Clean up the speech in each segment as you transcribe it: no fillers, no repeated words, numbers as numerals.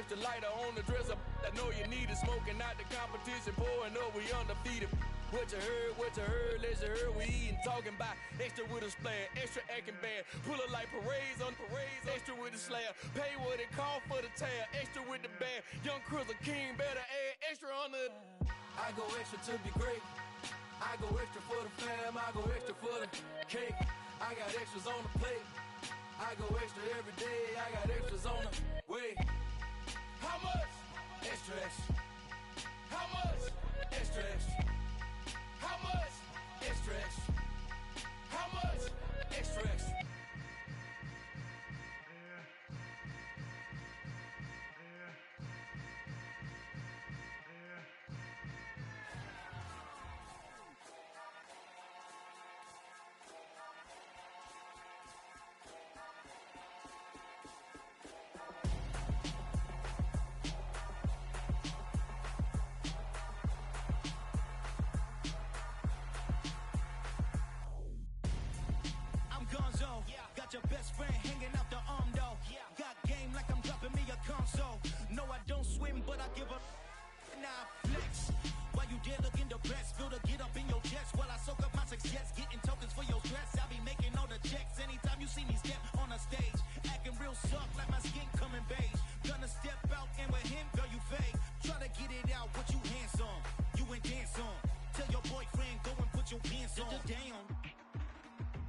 extra lighter on the dresser. I know you need it, smoking out the competition, pouring up, we undefeated. What you heard, let you heard, we eatin', talking about extra with a splash, extra acting bad. Pull it like parades on parades, extra with the slab. Pay what it cost for the tab, extra with the bag. Young Crizzle King, better add extra on the. I go extra to be great. I go extra for the fam, I go extra for the cake. I got extras on the plate. I go extra every day, I got extras on the way. How much? Extra, extra. How much? Extra, extra. How much? Extra, extra. How much? Extra, extra. Your best friend hanging out the arm though. Got game like I'm dropping me a console. No, I don't swim, but I give a now flex. While you there looking depressed, feel the get up in your chest while I soak up my success, getting tokens for your stress. I be making all the checks anytime you see me step on a stage, acting real soft like my skin coming beige. Gonna step out and with him, girl, you fake. Try to get it out, what you handsome, you ain't dance on. Tell your boyfriend go and put your pants on. Down,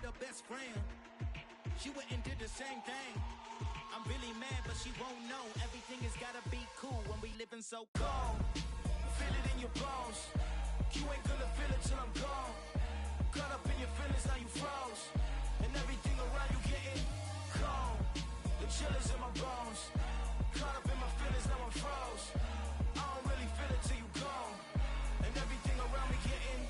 the best friend. She went and did the same thing. I'm really mad, but she won't know. Everything has gotta be cool when we living so cold. Feel it in your bones. You ain't gonna feel it till I'm gone. Caught up in your feelings, now you froze. And everything around you getting cold. The chill is in my bones. Caught up in my feelings, now I'm froze. I don't really feel it till you gone. And everything around me getting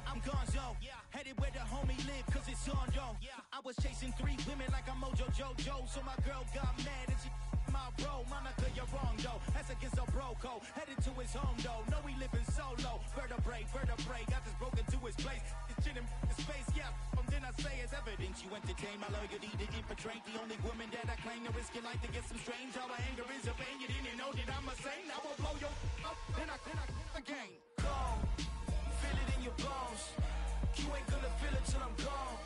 I'm gonzo, headed where the homie live, cause it's on, yo. I was chasing 3 women like I'm Mojo Jojo, so my girl got mad and she my bro. Monica, you're wrong, though. That's against a bro code. Headed to his home, though. No, we living solo. Vertebrae, got this broken to his place. This shit in space, yeah. From then I say it's evidence you entertain my loyalty to infiltrate. The only woman that I claim to risk your life to get some strange. All my anger is a pain. You didn't know that I'm a saint. Now I'll blow your up, then I again. Gone. Feel it in your bones. You ain't gonna feel it till I'm gone.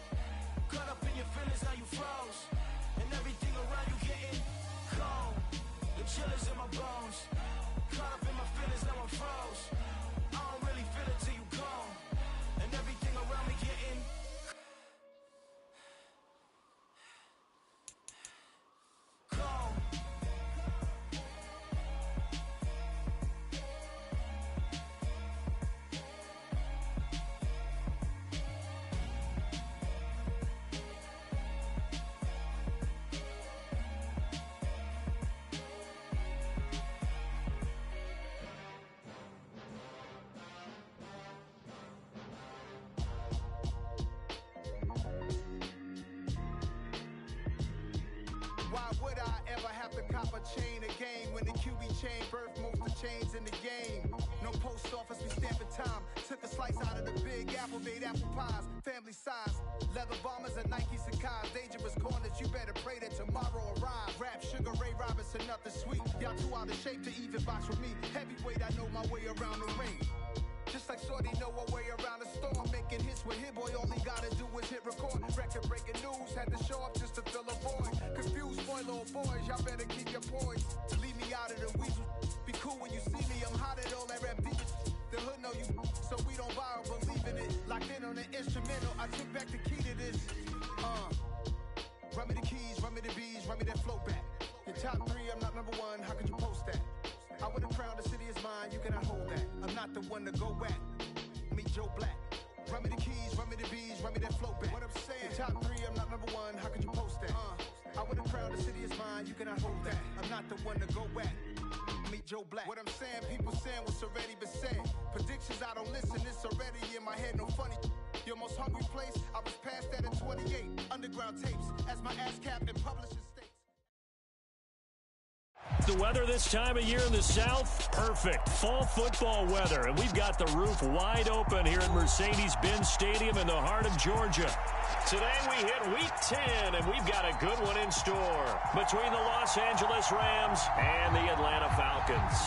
Caught up in your feelings, now you froze. And everything around you getting cold. The chill is in my bones. Caught up in my feelings, now I'm froze. I don't really feel it till you gone. And everything around me getting cold. Cop a chain of game when the QB chain birthed most of the chains in the game. No post office, we stamping time. Took a slice out of the big apple, made apple pies. Family size, leather bombers and Nikes and cars. Dangerous corners, you better pray that tomorrow arrives. Rap, Sugar Ray Robinson, nothing sweet. Y'all too out of shape to even box with me. Heavyweight, I know my way around the ring. Just like Shorty know her way around the storm. Making hits with Hit Boy, all he gotta do is hit record. Record breaking news, had to show up just to fill a void. Confused boy, little boys, y'all better keep your poise. Leave me out of the weasel. Be cool when you see me, I'm hot at all that rap deep. The hood know you, so we don't buy or believe in it. Locked in on the instrumental, I took back the key to this. Run me the keys, run me the bees, run me that flow back. Your top 3, I'm not number 1, how could you post that? I would have crowned the city is mine, you cannot hold that. I'm not the one to go back. Meet Joe Black. Run me the keys, run me the bees, run me that flow back. What I'm saying, your top 3, I'm not number 1, how could you post that? I would have crowned the city is mine, you cannot hold that. I'm not the one to go back. Meet Joe Black. What I'm saying, people saying what's already been said. Predictions, I don't listen, it's already in my head, no funny. Your most hungry place, I was past that at 28. Underground tapes, as my ass cap and publishing states. the weather this time of year in the South? Perfect. Fall football weather. And we've got the roof wide open here at Mercedes-Benz Stadium in the heart of Georgia. Today we hit Week 10, and we've got a good one in store between the Los Angeles Rams and the Atlanta Falcons.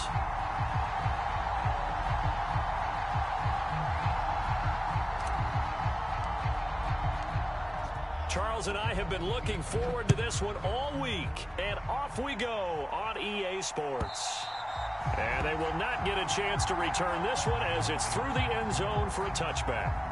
Charles and I have been looking forward to this one all week, and off we go on EA Sports. And they will not get a chance to return this one as it's through the end zone for a touchback.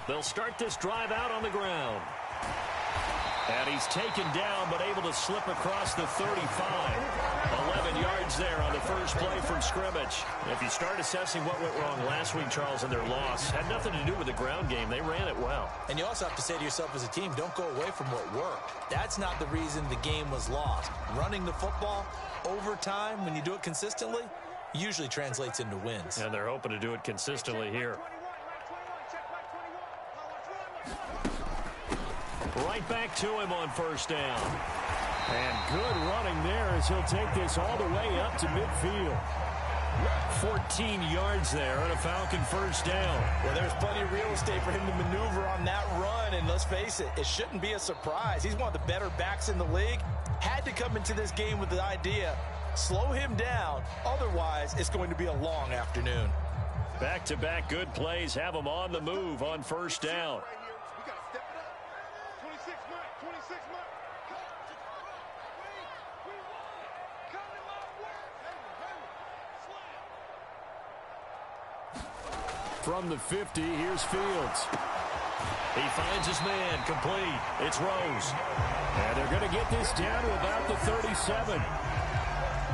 They'll start this drive out on the ground. And he's taken down, but able to slip across the 35. 11 yards there on the first play from scrimmage. If you start assessing what went wrong last week, Charles, in their loss, had nothing to do with the ground game. They ran it well. And you also have to say to yourself as a team, don't go away from what worked. That's not the reason the game was lost. Running the football over time, when you do it consistently, usually translates into wins. And they're hoping to do it consistently here. Right back to him on first down. And good running there as he'll take this all the way up to midfield. 14 yards there on a Falcon first down. Well, there's plenty of real estate for him to maneuver on that run, and let's face it, it shouldn't be a surprise. He's one of the better backs in the league. Had to come into this game with the idea, slow him down, otherwise it's going to be a long afternoon. Back-to-back good plays have him on the move on first down. From the 50, here's Fields. He finds his man, complete. It's Rose. And they're going to get this down to about the 37.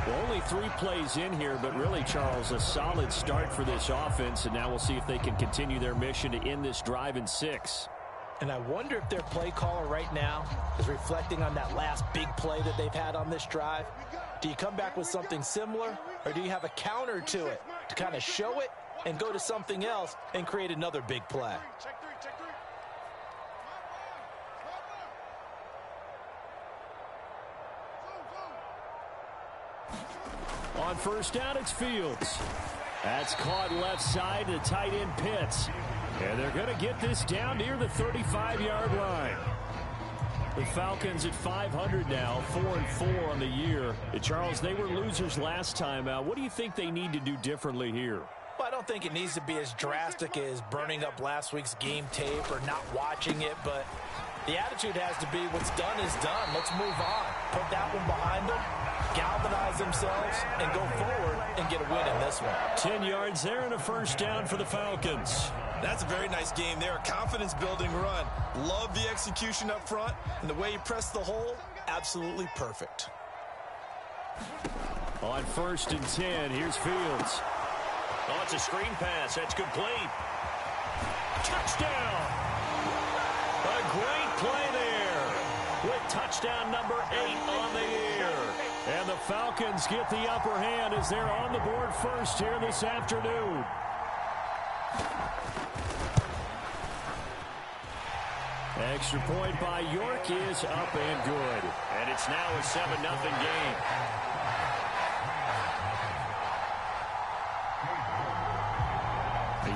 Well, only 3 plays in here, but really, Charles, a solid start for this offense. And now we'll see if they can continue their mission to end this drive in 6. And I wonder if their play caller right now is reflecting on that last big play that they've had on this drive. Do you come back with something similar, or do you have a counter to it to kind of show it and go to something else and create another big play? On first down, it's Fields. That's caught left side to tight end Pitts. And they're going to get this down near the 35-yard line. The Falcons at 500 now, 4-4 on the year. Charles, they were losers last time out. What do you think they need to do differently here? Well, I don't think it needs to be as drastic as burning up last week's game tape or not watching it, but the attitude has to be what's done is done. Let's move on. Put that one behind them, galvanize themselves, and go forward and get a win in this one. 10 yards there and a first down for the Falcons. That's a very nice game there. A confidence-building run. Love the execution up front, and the way he pressed the hole, absolutely perfect. On first and 10, here's Fields. Oh, it's a screen pass. That's complete. Touchdown! A great play there with touchdown number 8 on the year. And the Falcons get the upper hand as they're on the board first here this afternoon. Extra point by York is up and good. And it's now a 7-0 game.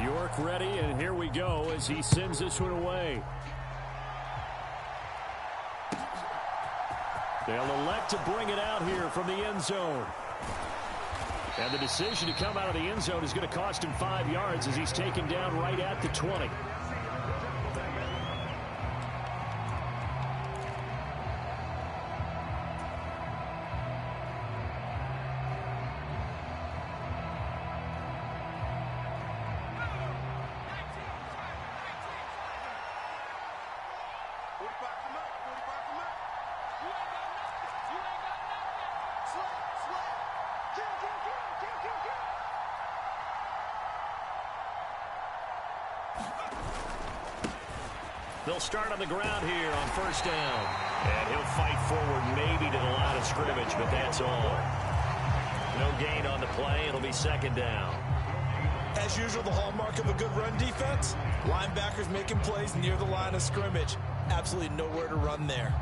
York ready, and here we go as he sends this one away. They'll elect to bring it out here from the end zone. And the decision to come out of the end zone is going to cost him 5 yards as he's taken down right at the 20. They'll start on the ground here on first down. And he'll fight forward maybe to the line of scrimmage, but that's all. No gain on the play. It'll be second down. As usual, the hallmark of a good run defense, linebackers making plays near the line of scrimmage. Absolutely nowhere to run there.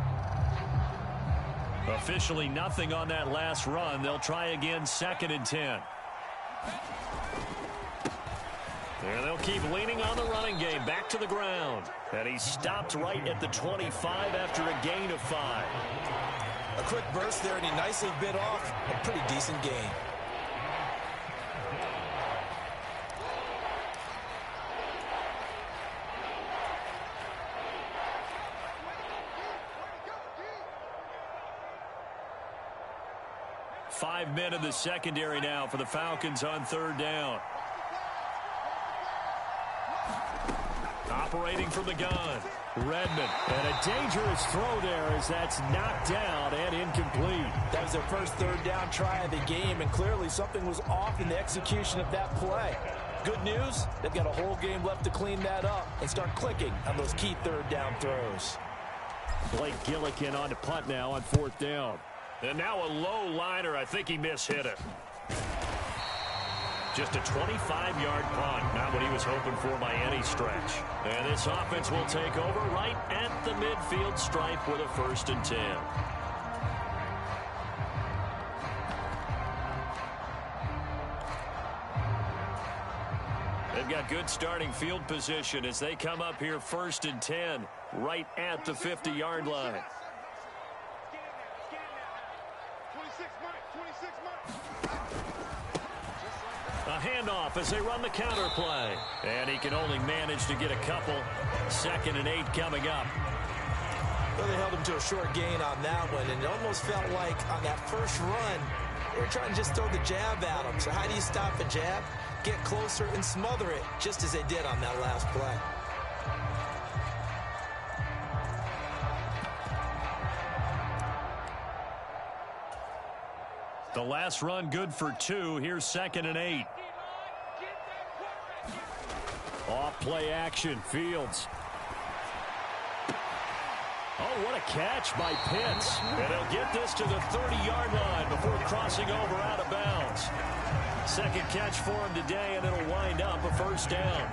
Officially nothing on that last run. They'll try again, second and 10. There they'll keep leaning on the running game. Back to the ground. And he stopped right at the 25 after a gain of 5. A quick burst there, and he nicely bit off a pretty decent gain. Five men in the secondary now for the Falcons on third down. Operating from the gun, Redmond. And a dangerous throw there as that's knocked down and incomplete. That was their first third down try of the game, and clearly something was off in the execution of that play. Good news, they've got a whole game left to clean that up and start clicking on those key third down throws. Blake Gillikin on to punt now on fourth down. And now a low liner. I think he mishit it. Just a 25-yard punt. Not what he was hoping for by any stretch. And this offense will take over right at the midfield stripe with a first and 10. They've got good starting field position as they come up here first and 10 right at the 50-yard line. A handoff as they run the counter play. And he can only manage to get a couple. Second and 8 coming up. Well, they held him to a short gain on that one, and it almost felt like on that first run, they were trying to just throw the jab at him. So how do you stop a jab? Get closer and smother it, just as they did on that last play. The last run good for 2. Here's second and 8. Off play action. Fields. Oh, what a catch by Pitts. And he'll get this to the 30-yard line before crossing over out of bounds. Second catch for him today, and it'll wind up a first down.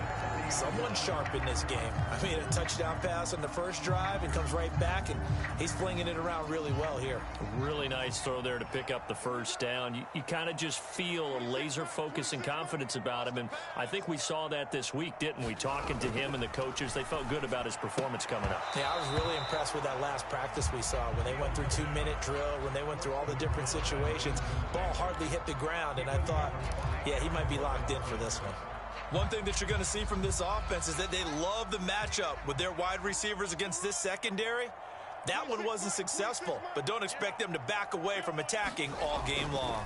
Someone sharp in this game. I mean, a touchdown pass on the first drive and comes right back, and he's flinging it around really well here. Really nice throw there to pick up the first down. You kind of just feel a laser focus and confidence about him, and I think we saw that this week, didn't we? Talking to him and the coaches, they felt good about his performance coming up. Yeah, I was really impressed with that last practice we saw when they went through 2-minute drill, when they went through all the different situations. Ball hardly hit the ground, and I thought, yeah, he might be locked in for this one. One thing that you're going to see from this offense is that they love the matchup with their wide receivers against this secondary. That one wasn't successful, but don't expect them to back away from attacking all game long.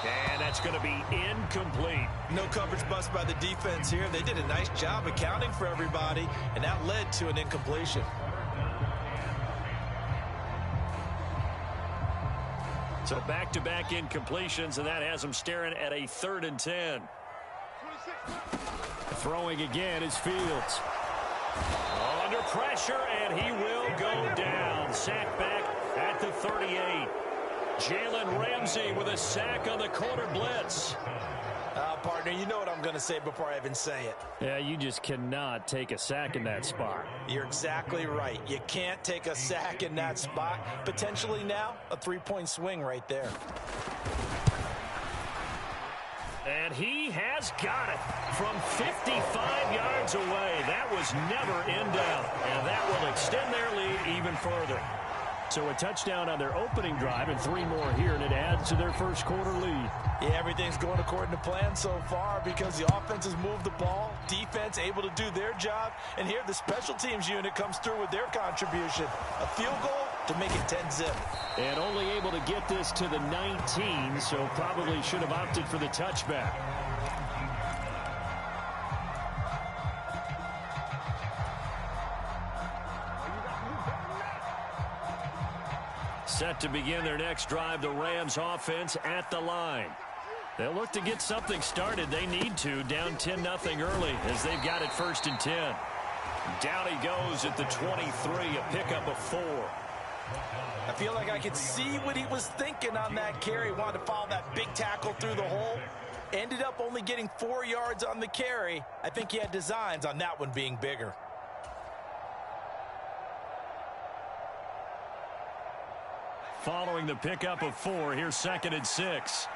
And that's going to be incomplete. No coverage bust by the defense here. They did a nice job accounting for everybody, and that led to an incompletion. So back-to-back incompletions, and that has them staring at a third and 10. Throwing again is Fields. Under pressure, and he will go down. Sack back at the 38. Jalen Ramsey with a sack on the corner blitz. Partner, you know what I'm going to say before I even say it. Yeah, you just cannot take a sack in that spot. You're exactly right. You can't take a sack in that spot. Potentially now, a 3-point swing right there. And he has got it from 55 yards away. That was never in doubt. And that will extend their lead even further. So a touchdown on their opening drive and 3 more here, and it adds to their first quarter lead. Yeah, everything's going according to plan so far because the offense has moved the ball, defense able to do their job, and here the special teams unit comes through with their contribution. A field goal to make it 10-zip. And only able to get this to the 19, so probably should have opted for the touchback. Set to begin their next drive, the Rams offense at the line. They'll look to get something started. They need to, down 10-0 early as they've got it 1st and 10. Down he goes at the 23, a pickup of 4. I feel like I could see what he was thinking on that carry. Wanted to follow that big tackle through the hole. Ended up only getting 4 yards on the carry. I think he had designs on that one being bigger. Following the pickup of 4, here's 2nd and 6.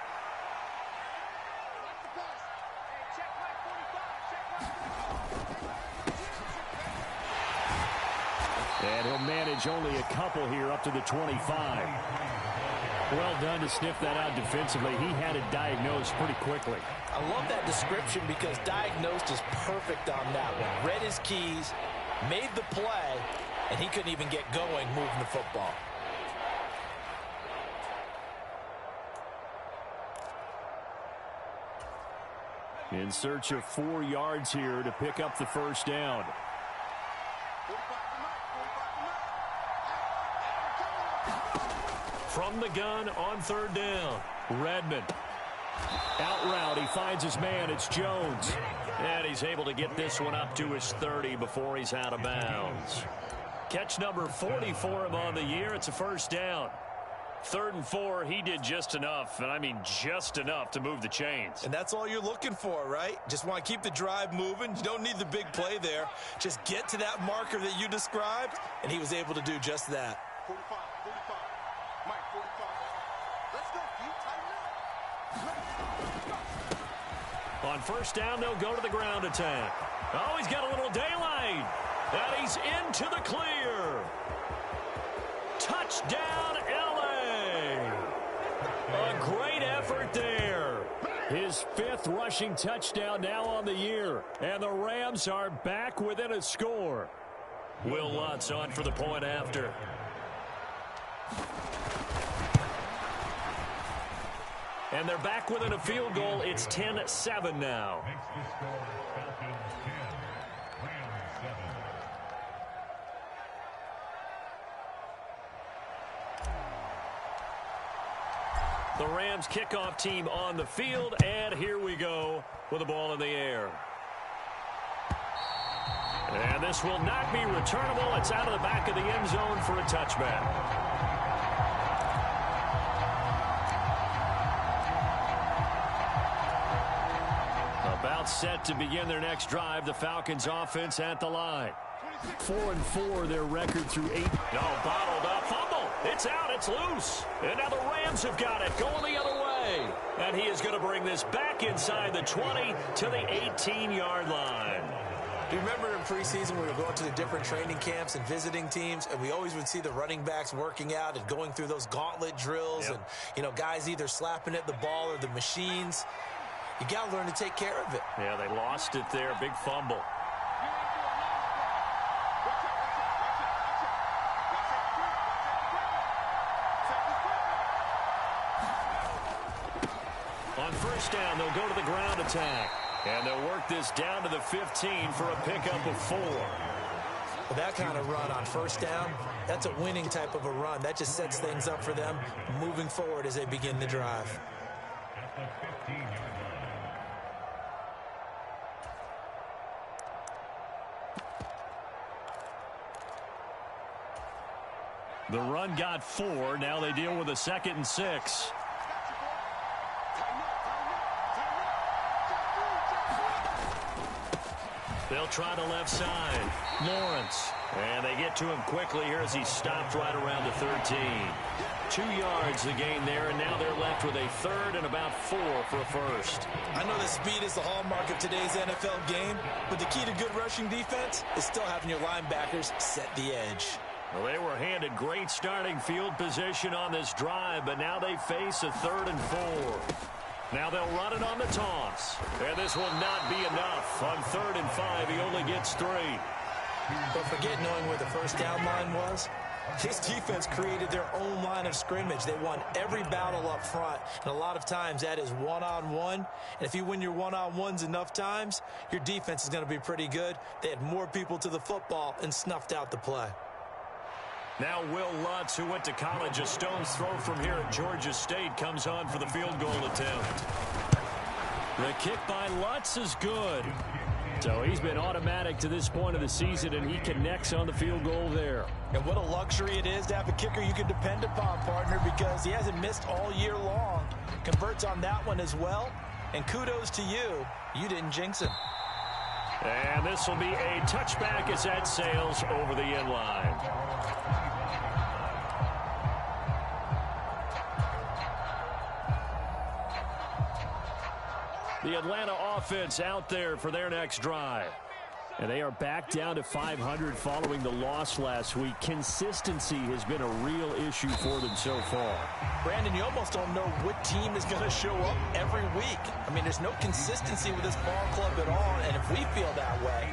And he'll manage only a couple here up to the 25. Well done to sniff that out defensively. He had it diagnosed pretty quickly. I love that description because diagnosed is perfect on that one. Read his keys, made the play, and he couldn't even get going moving the football. In search of 4 yards here to pick up the 1st down. From the gun on 3rd down, Redmond. Out route, he finds his man. It's Jones. And he's able to get this one up to his 30 before he's out of bounds. Catch number 40 for him on the year. It's a 1st down. 3rd and 4, he did just enough, and I mean just enough to move the chains. And that's all you're looking for, right? Just want to keep the drive moving. You don't need the big play there. Just get to that marker that you described, and he was able to do just that. 45, 45. Mike, 45. Let's go, Pete. Tighten up. On 1st down, they'll go to the ground attack. Oh, he's got a little daylight. And he's into the clear. Touchdown, LA. A great effort there. His 5th rushing touchdown now on the year. And the Rams are back within a score. Will Lutz on for the point after. And they're back within a field goal. It's 10-7 now. The Rams kickoff team on the field, and here we go with the ball in the air. And this will not be returnable. It's out of the back of the end zone for a touchback. About set to begin their next drive. The Falcons offense at the line. 4-4 their record through 8. No, bottled up. Fumble. It's out. It's loose. And now the Rams have got it going the other way. And he is going to bring this back inside the 20 to the 18-yard line. Do you remember in preseason we were going to the different training camps and visiting teams, and we always would see the running backs working out and going through those gauntlet drills, and, you know, guys either slapping at the ball or the machines. You got to learn to take care of it. Yeah, they lost it there. Big fumble. On 1st down, they'll go to the ground attack. And they'll work this down to the 15 for a pickup of 4. Well, that kind of run on 1st down, that's a winning type of a run. That just sets things up for them moving forward as they begin the drive. The run got 4. Now they deal with a 2nd and 6. They'll try the left side. Lawrence. And they get to him quickly here as he stopped right around the 13. 2 yards the gain there, and now they're left with a 3rd and about 4 for a 1st. I know that speed is the hallmark of today's NFL game, but the key to good rushing defense is still having your linebackers set the edge. Well, they were handed great starting field position on this drive, but now they face a 3rd and 4. Now they'll run it on the toss. And this will not be enough. On 3rd and 5, he only gets 3. Don't forget knowing where the 1st down line was. This defense created their own line of scrimmage. They won every battle up front, and a lot of times that is one-on-one. And if you win your one-on-ones enough times, your defense is going to be pretty good. They had more people to the football and snuffed out the play. Now Will Lutz, who went to college a stone's throw from here at Georgia State, comes on for the field goal attempt. The kick by Lutz is good. So he's been automatic to this point of the season, and he connects on the field goal there. And what a luxury it is to have a kicker you can depend upon, partner, because he hasn't missed all year long. Converts on that one as well. And kudos to you. You didn't jinx him. And this will be a touchback as that sails over the end line. The Atlanta offense out there for their next drive. And they are back down to 500 following the loss last week. Consistency has been a real issue for them so far. Brandon, you almost don't know what team is going to show up every week. I mean, there's no consistency with this ball club at all, and if we feel that way,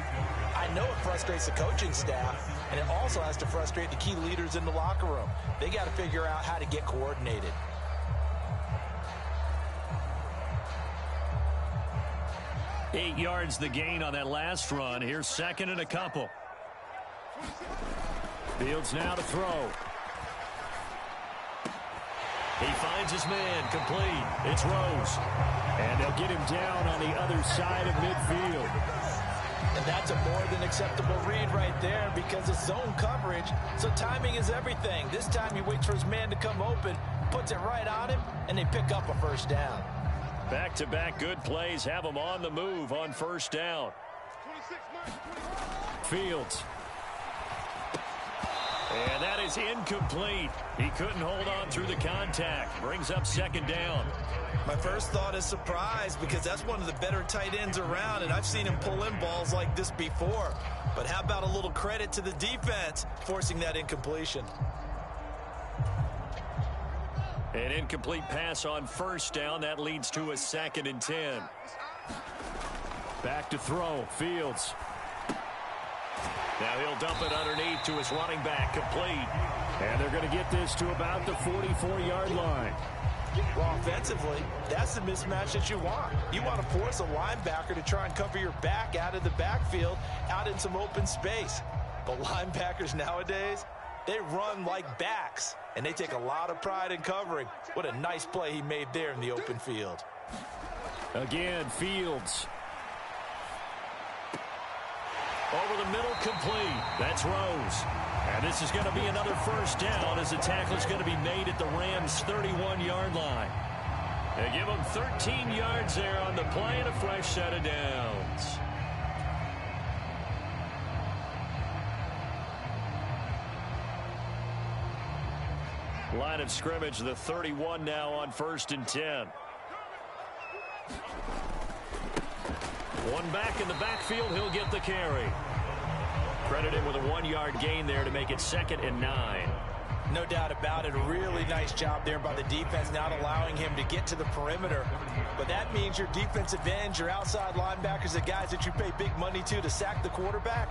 I know it frustrates the coaching staff, and it also has to frustrate the key leaders in the locker room. They got to figure out how to get coordinated. Eight yards the gain on that last run. Here's second and a couple. Fields now to throw. He finds his man, complete. It's Rose. And they'll get him down on the other side of midfield. And that's a more than acceptable read right there because it's zone coverage, so timing is everything. This time he waits for his man to come open, puts it right on him, and they pick up a first down. Back-to-back good plays have them on the move on first down. Fields. And that is incomplete. He couldn't hold on through the contact. Brings up second down. My first thought is surprise because that's one of the better tight ends around, and I've seen him pull in balls like this before. But how about a little credit to the defense forcing that incompletion? An incomplete pass on first down. That leads to a 2nd and 10. Back to throw. Fields. Now he'll dump it underneath to his running back. Complete. And they're going to get this to about the 44-yard line. Well, offensively, that's the mismatch that you want. You want to force a linebacker to try and cover your back out of the backfield, out in some open space. But linebackers nowadays, they run like backs, and they take a lot of pride in covering. What a nice play he made there in the open field. Again, Fields. Over the middle, complete. That's Rose. And this is going to be another first down as the tackle is going to be made at the Rams' 31-yard line. They give them 13 yards there on the play and a fresh set of downs. Line of scrimmage, the 31 now on 1st and 10. One back in the backfield, he'll get the carry. Credited with a 1-yard gain there to make it 2nd and 9. No doubt about it. A really nice job there by the defense, not allowing him to get to the perimeter. But that means your defensive ends, your outside linebackers, the guys that you pay big money to sack the quarterback,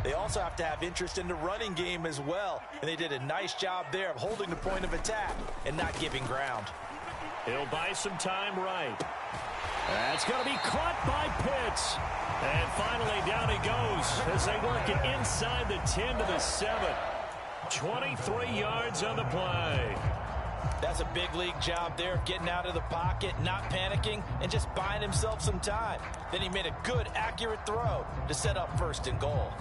they also have to have interest in the running game as well. And they did a nice job there of holding the point of attack and not giving ground. He'll buy some time right. That's going to be caught by Pitts. And finally down he goes as they work it inside the 10 to the 7. 23 yards on the play. That's a big league job there of getting out of the pocket, not panicking, and just buying himself some time. Then he made a good, accurate throw to set up 1st and goal.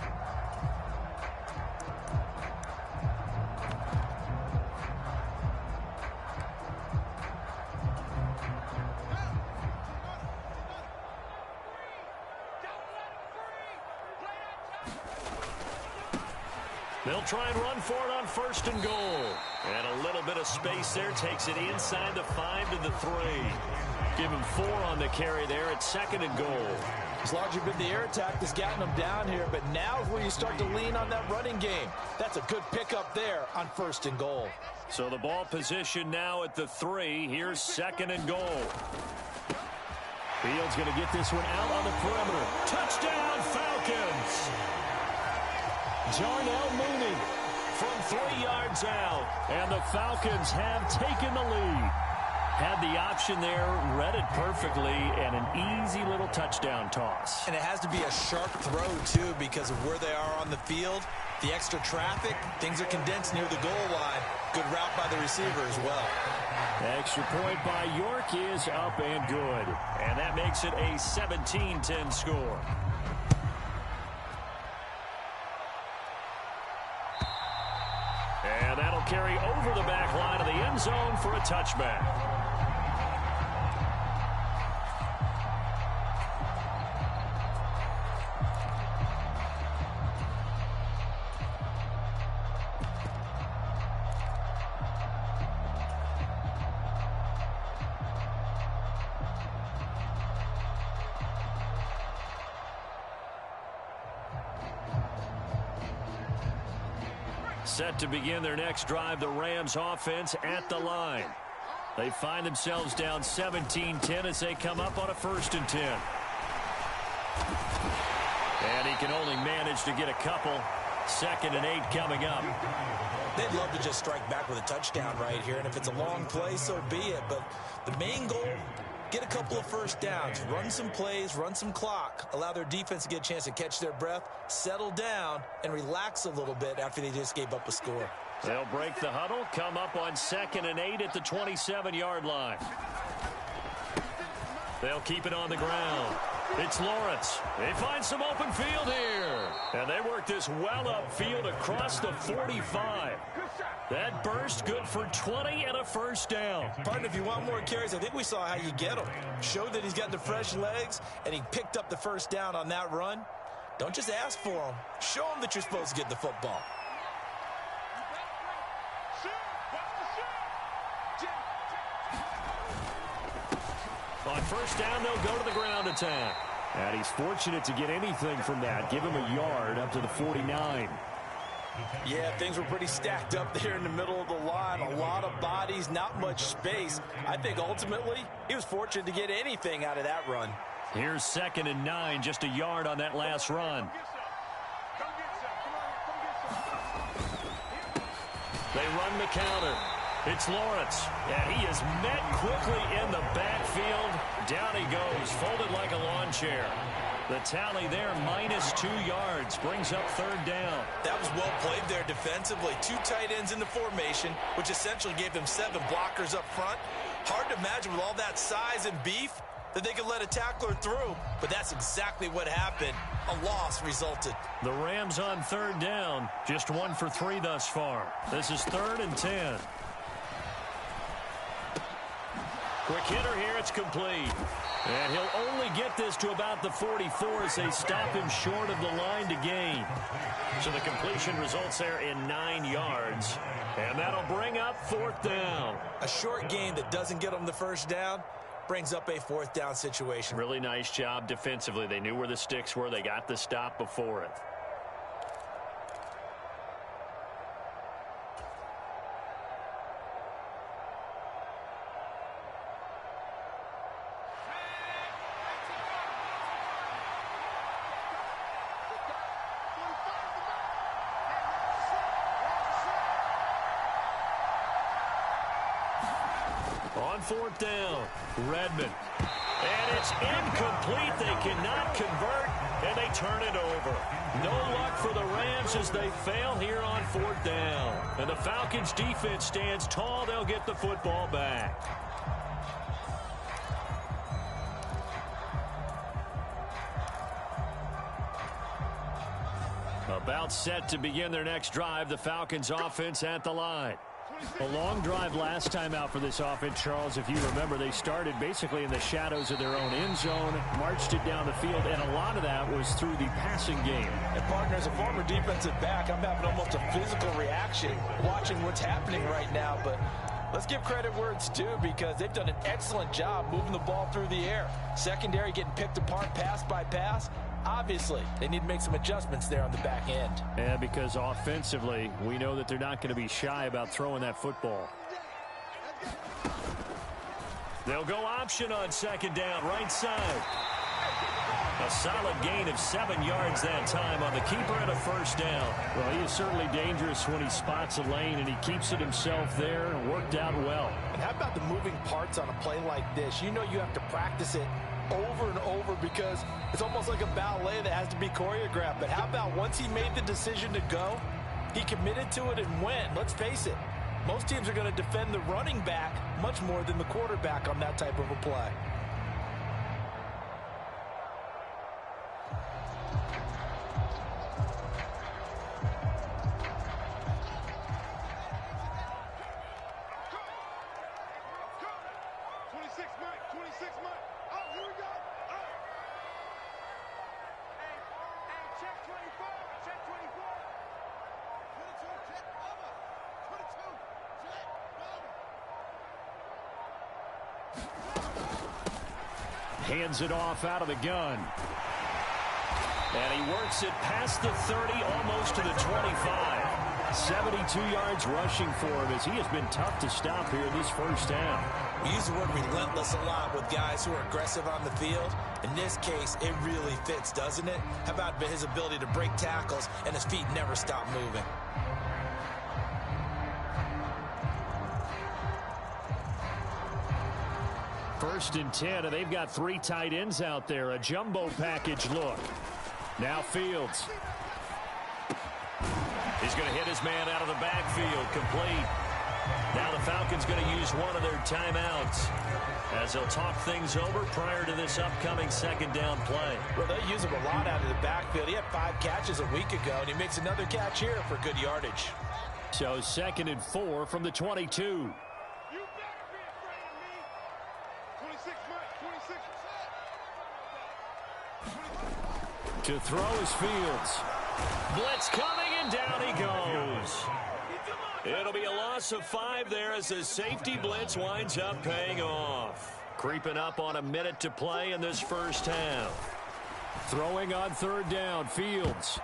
They'll try and run for it on 1st and goal. And a little bit of space there takes it inside the 5 to the 3. Give him 4 on the carry there at 2nd and goal. It's largely been the air attack that's gotten them down here, but now is where you start to lean on that running game. That's a good pickup there on 1st and goal. So the ball position now at the 3. Here's 2nd and goal. Fields going to get this one out on the perimeter. Touchdown, Falcons! Darnell Mooney from 3 yards out. And the Falcons have taken the lead. Had the option there, read it perfectly, and an easy little touchdown toss. And it has to be a sharp throw, too, because of where they are on the field. The extra traffic, things are condensed near the goal line. Good route by the receiver as well. Extra point by York is up and good. And that makes it a 17-10 score. And that'll carry over the back line of the end zone for a touchback. Set to begin their next drive, the Rams offense at the line. They find themselves down 17-10 as they come up on a 1st and 10. And he can only manage to get a couple. 2nd and 8 coming up. They'd love to just strike back with a touchdown right here, and if it's a long play, so be it. But the main goal, get a couple of first downs, run some plays, run some clock, allow their defense to get a chance to catch their breath, settle down, and relax a little bit after they just gave up a score. They'll break the huddle, come up on 2nd and 8 at the 27-yard line. They'll keep it on the ground. It's Lawrence. They find some open field here. And they work this well upfield across the 45. That burst good for 20 and a 1st down. Partner, if you want more carries, I think we saw how you get them. Showed that he's got the fresh legs, and he picked up the 1st down on that run. Don't just ask for him. Show him that you're supposed to get the football. On 1st down, they'll go to the ground attack. And he's fortunate to get anything from that. Give him a yard up to the 49. Yeah, things were pretty stacked up there in the middle of the line. A lot of bodies, not much space. I think ultimately he was fortunate to get anything out of that run. Here's 2nd and 9, just a yard on that last run. They run the counter. It's Lawrence, and he is met quickly in the backfield. Down he goes, folded like a lawn chair. The tally there, -2 yards, brings up 3rd down. That was well played there defensively. 2 tight ends in the formation, which essentially gave them 7 blockers up front. Hard to imagine with all that size and beef that they could let a tackler through, but that's exactly what happened. A loss resulted. The Rams on 3rd down, just 1 for 3 thus far. This is 3rd and 10. Quick hitter here, it's complete. And he'll only get this to about the 44 as they stop him short of the line to gain. So the completion results there in 9 yards. And that'll bring up 4th down. A short gain that doesn't get them the 1st down brings up a 4th down situation. Really nice job defensively. They knew where the sticks were. They got the stop before it. On 4th down, Redmond. And it's incomplete. They cannot convert, and they turn it over. No luck for the Rams as they fail here on 4th down. And the Falcons' defense stands tall. They'll get the football back. About set to begin their next drive, the Falcons' offense at the line. A long drive last time out for this offense, Charles. If you remember, they started basically in the shadows of their own end zone, marched it down the field, and a lot of that was through the passing game. And, partner, as a former defensive back, I'm having almost a physical reaction watching what's happening right now. But let's give credit where it's due because they've done an excellent job moving the ball through the air. Secondary getting picked apart pass by pass. Obviously, they need to make some adjustments there on the back end. Yeah, because offensively, we know that they're not going to be shy about throwing that football. They'll go option on 2nd down, right side. A solid gain of 7 yards that time on the keeper and a first down. Well, he is certainly dangerous when he spots a lane, and he keeps it himself there and worked out well. And how about the moving parts on a play like this? You know you have to practice it over and over because it's almost like a ballet that has to be choreographed. But how about once he made the decision to go, he committed to it and went. Let's face it, most teams are going to defend the running back much more than the quarterback on that type of a play. Hands it off out of the gun. And he works it past the 30, almost to the 25. 72 yards rushing for him as he has been tough to stop here this first down. We use the word relentless a lot with guys who are aggressive on the field. In this case, it really fits, doesn't it? How about his ability to break tackles and his feet never stop moving? First and 10, and they've got 3 tight ends out there. A jumbo package look. Now Fields. He's going to hit his man out of the backfield. Complete. Now the Falcons going to use one of their timeouts as they'll talk things over prior to this upcoming second down play. Well, they use him a lot out of the backfield. He had 5 catches a week ago, and he makes another catch here for good yardage. So 2nd and 4 from the 22. To throw is Fields. Blitz coming, and down he goes. It'll be a loss of 5 there as the safety blitz winds up paying off. Creeping up on a minute to play in this first half. Throwing on 3rd down, Fields.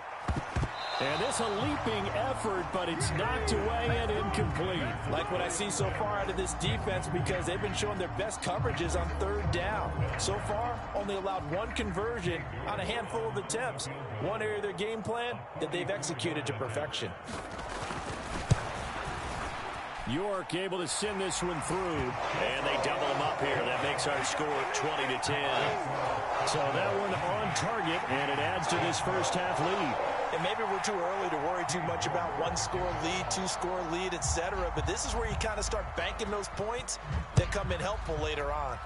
And this a leaping effort, but it's knocked away and incomplete. Like what I see so far out of this defense because they've been showing their best coverages on 3rd down. So far, only allowed 1 conversion on a handful of attempts. One area of their game plan that they've executed to perfection. York able to send this one through, and they double him up here. That makes our score 20-10. So that one on target, and it adds to this first half lead. And maybe we're too early to worry too much about 1-score lead, 2-score lead, etc. But this is where you kind of start banking those points that come in helpful later on.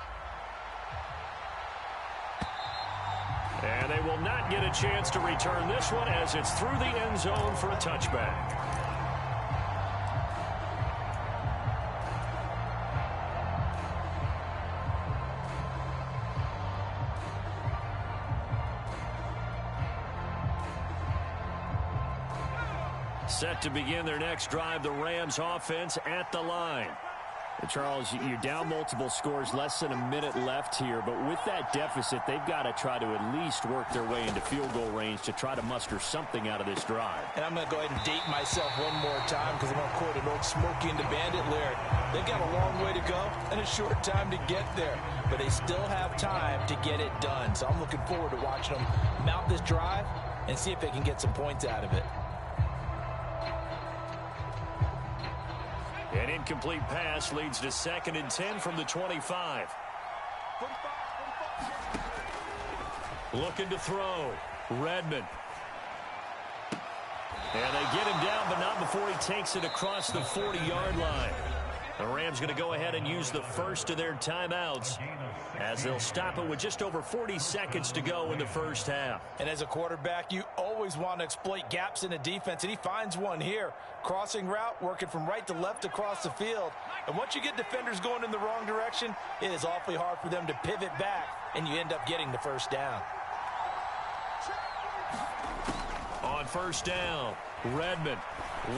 And they will not get a chance to return this one as it's through the end zone for a touchback. Set to begin their next drive, the Rams offense at the line. And Charles, you're down multiple scores, less than a minute left here. But with that deficit, they've got to try to at least work their way into field goal range to try to muster something out of this drive. And I'm going to go ahead and date myself one more time because I'm going to quote an old Smokey and the Bandit lyric. They've got a long way to go and a short time to get there. But they still have time to get it done. So I'm looking forward to watching them mount this drive and see if they can get some points out of it. An incomplete pass leads to 2nd and 10 from the 25. Looking to throw. Redmond. And they get him down, but not before he takes it across the 40-yard line. The Rams going to go ahead and use the first of their timeouts as they'll stop it with just over 40 seconds to go in the first half. And as a quarterback, you always want to exploit gaps in the defense, and he finds one here. Crossing route, working from right to left across the field. And once you get defenders going in the wrong direction, it is awfully hard for them to pivot back, and you end up getting the first down. On first down, Redmond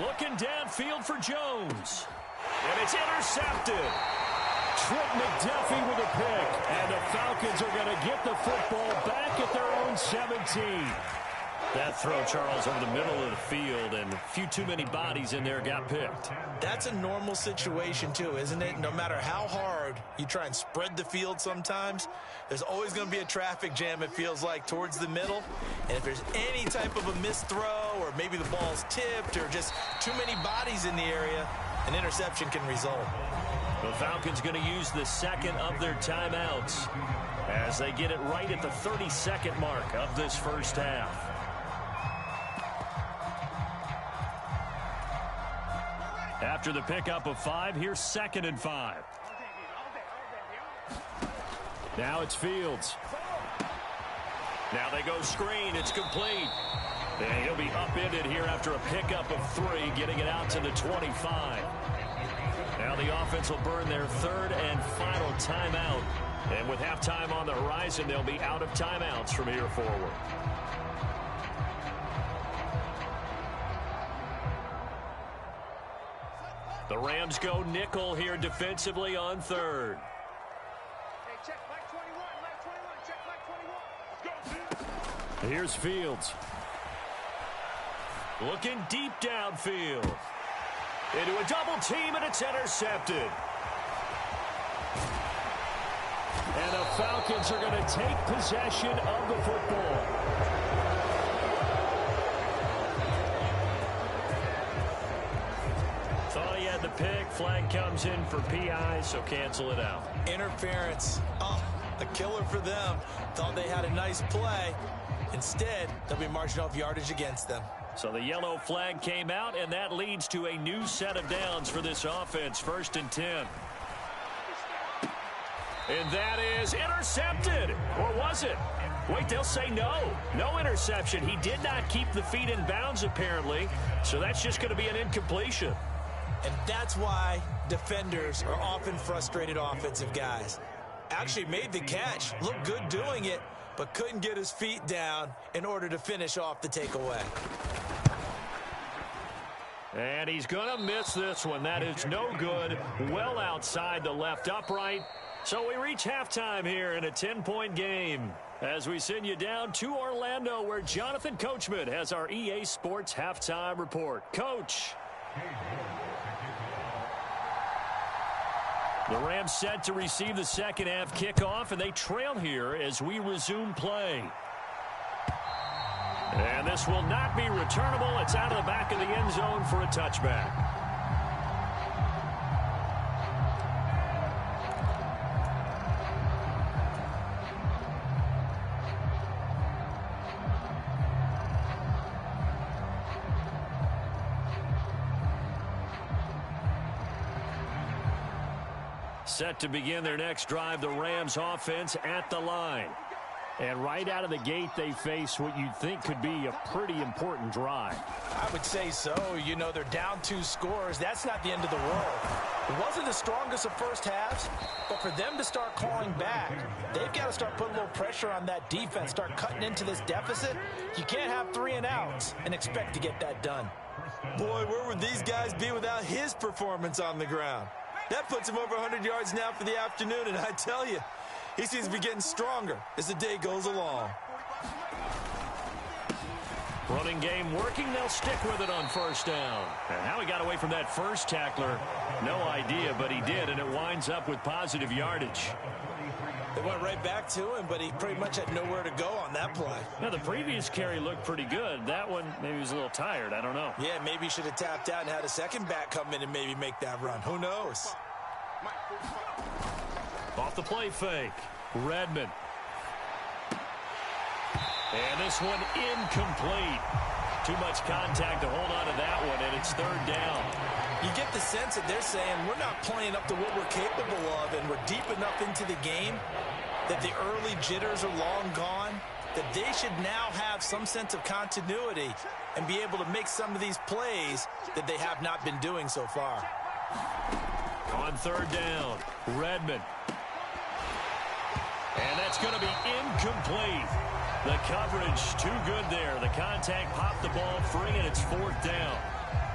looking downfield for Jones. And it's intercepted. Trent McDuffie with a pick. And the Falcons are going to get the football back at their own 17. That throw, Charles, over the middle of the field, and a few too many bodies in there got picked. That's a normal situation, too, isn't it? No matter how hard you try and spread the field sometimes, there's always going to be a traffic jam, it feels like, towards the middle. And if there's any type of a missed throw, or maybe the ball's tipped, or just too many bodies in the area, an interception can result. The Falcons going to use the second of their timeouts as they get it right at the 30-second mark of this first half. After the pickup of 5, here's 2nd and 5. Now it's Fields. Now they go screen. It's complete. And he'll be upended here after a pickup of 3, getting it out to the 25. Now the offense will burn their 3rd and final timeout. And with halftime on the horizon, they'll be out of timeouts from here forward. The Rams go nickel here defensively on 3rd. Hey, check Mike 21, check Mike 21. Let's go. Here's Fields. Looking deep downfield. Into a double team, and it's intercepted. And the Falcons are going to take possession of the football. Thought he had the pick. Flag comes in for PI, so cancel it out. Interference. Oh, a killer for them. Thought they had a nice play. Instead, they'll be marching off yardage against them. So the yellow flag came out, and that leads to a new set of downs for this offense. 1st and 10. And that is intercepted. Or was it? Wait, they'll say no. No interception. He did not keep the feet in bounds, apparently. So that's just going to be an incompletion. And that's why defenders are often frustrated offensive guys. Actually made the catch. Looked good doing it, but couldn't get his feet down in order to finish off the takeaway. And he's going to miss this one. That is no good. Well outside the left upright. So we reach halftime here in a 10-point game as we send you down to Orlando, where Jonathan Coachman has our EA Sports halftime report. Coach. The Rams set to receive the second half kickoff, and they trail here as we resume play. And this will not be returnable. It's out of the back of the end zone for a touchback. Set to begin their next drive, the Rams offense at the line. And right out of the gate, they face what you'd think could be a pretty important drive. I would say so. You know, they're down 2 scores. That's not the end of the world. It wasn't the strongest of first halves, but for them to start clawing back, they've got to start putting a little pressure on that defense, start cutting into this deficit. You can't have 3 and outs and expect to get that done. Boy, where would these guys be without his performance on the ground? That puts him over 100 yards now for the afternoon, and I tell you, he seems to be getting stronger as the day goes along. Running game working. They'll stick with it on first down. And how he got away from that first tackler, no idea, but he did, and it winds up with positive yardage. They went right back to him, but he pretty much had nowhere to go on that play. Now, the previous carry looked pretty good. That one, maybe he was a little tired. I don't know. Yeah, maybe he should have tapped out and had a second back come in and maybe make that run. Who knows? Off the play fake. Redmond. And this one incomplete. Too much contact to hold on to that one, and it's 3rd down. You get the sense that they're saying we're not playing up to what we're capable of, and we're deep enough into the game that the early jitters are long gone, that they should now have some sense of continuity and be able to make some of these plays that they have not been doing so far. On 3rd down, Redmond. And that's going to be incomplete. The coverage too good there. The contact popped the ball free, and it's 4th down.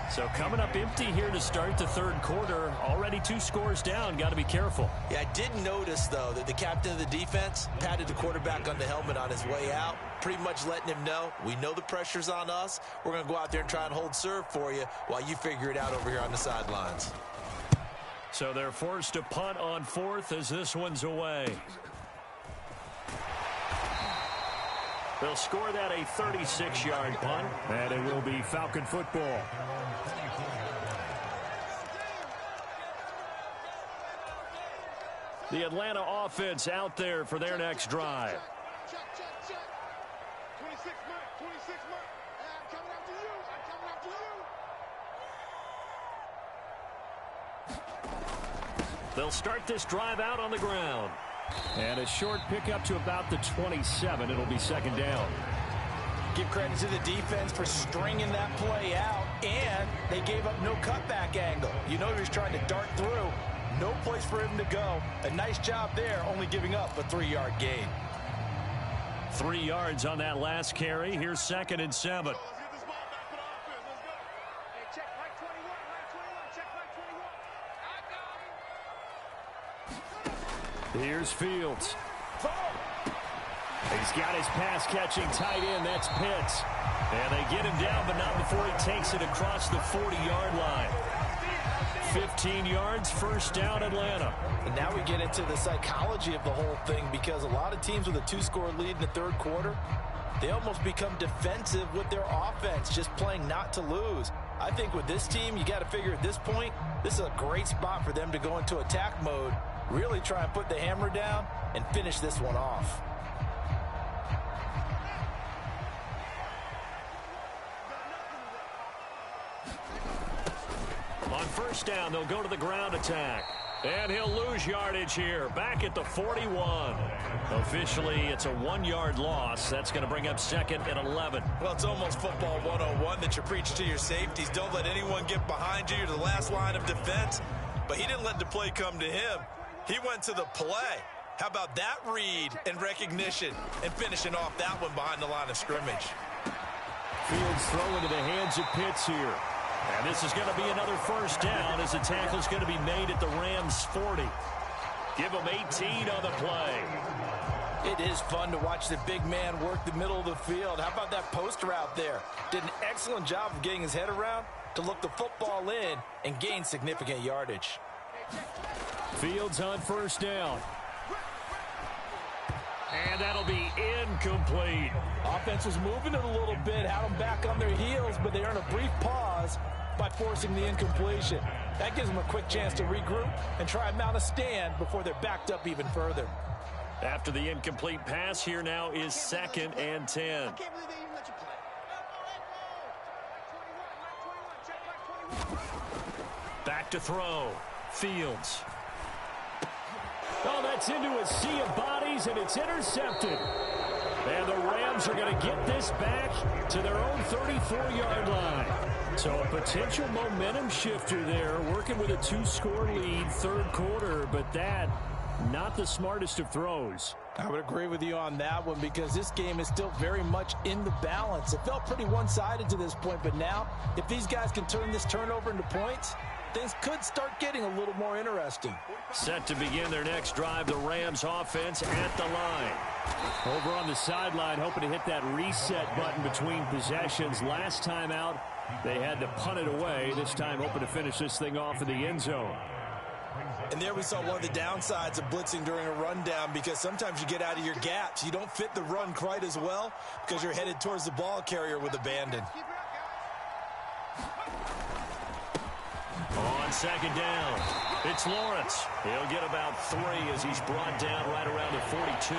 So coming up empty here to start the third quarter. Already 2 scores down. Got to be careful. Yeah, I did notice, though, that the captain of the defense patted the quarterback on the helmet on his way out, pretty much letting him know, we know the pressure's on us. We're going to go out there and try and hold serve for you while you figure it out over here on the sidelines. So they're forced to punt on 4th as this one's away. They'll score that a 36-yard punt, and it will be Falcon football. The Atlanta offense out there for their next drive. Check. 26 Mike. 26 Mike. I'm coming after you. They'll start this drive out on the ground. And a short pickup to about the 27. It'll be second down. Give credit to the defense for stringing that play out, and they gave up no cutback angle. You know he was trying to dart through. No place for him to go. A nice job there, only giving up a 3-yard gain. 3 yards on that last carry. Here's 2nd and 7. Let's get this ball back for the offense. Let's go. Hey, check Mike 21. Check Mike 21. Here's Fields. He's got his pass-catching tight end. That's Pitts. And they get him down, but not before he takes it across the 40-yard line. 15 yards, first down, Atlanta. And now we get into the psychology of the whole thing, because a lot of teams with a 2-score lead in the third quarter, they almost become defensive with their offense, just playing not to lose. I think with this team, you got to figure at this point, this is a great spot for them to go into attack mode, really try and put the hammer down and finish this one off. On first down, they'll go to the ground attack. And he'll lose yardage here, back at the 41. Officially, it's a 1-yard loss. That's going to bring up 2nd and 11. Well, it's almost football 101 that you preach to your safeties. Don't let anyone get behind you. You're the last line of defense. But he didn't let the play come to him. He went to the play. How about that read and recognition and finishing off that one behind the line of scrimmage? Fields throw into the hands of Pitts here. And this is going to be another first down as the tackle's going to be made at the Rams' 40. Give them 18 on the play. It is fun to watch the big man work the middle of the field. How about that poster out there? Did an excellent job of getting his head around to look the football in and gain significant yardage. Fields on first down. And that'll be incomplete. Offense was moving it a little bit, had them back on their heels, but they earn a brief pause by forcing the incompletion. That gives them a quick chance to regroup and try and mount a stand before they're backed up even further. After the incomplete pass, here now is 2nd and 10. Back to throw. Fields. Oh, that's into a sea of bodies, and it's intercepted. And the Rams are going to get this back to their own 34-yard line. So a potential momentum shifter there, working with a 2-score lead, third quarter, but that, not the smartest of throws. I would agree with you on that one, because this game is still very much in the balance. It felt pretty one-sided to this point, but now, if these guys can turn this turnover into points, things could start getting a little more interesting. Set to begin their next drive, the Rams offense at the line. Over on the sideline, hoping to hit that reset button between possessions. Last time out, they had to punt it away. This time, hoping to finish this thing off in the end zone. And there we saw one of the downsides of blitzing during a rundown, because sometimes you get out of your gaps. You don't fit the run quite as well because you're headed towards the ball carrier with abandon. On second down, it's Lawrence. He'll get about 3 as he's brought down right around the 42.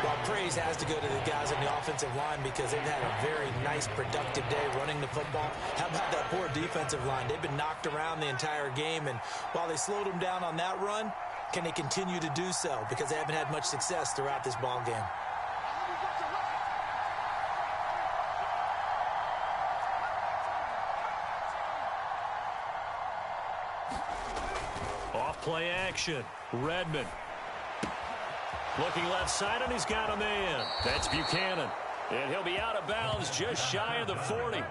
Well, praise has to go to the guys on the offensive line, because they've had a very nice, productive day running the football. How about that poor defensive line? They've been knocked around the entire game, and while they slowed them down on that run, can they continue to do so? Because they haven't had much success throughout this ball game. Play action. Redmond. Looking left side, and he's got a man. That's Buchanan. And he'll be out of bounds just shy of the 40.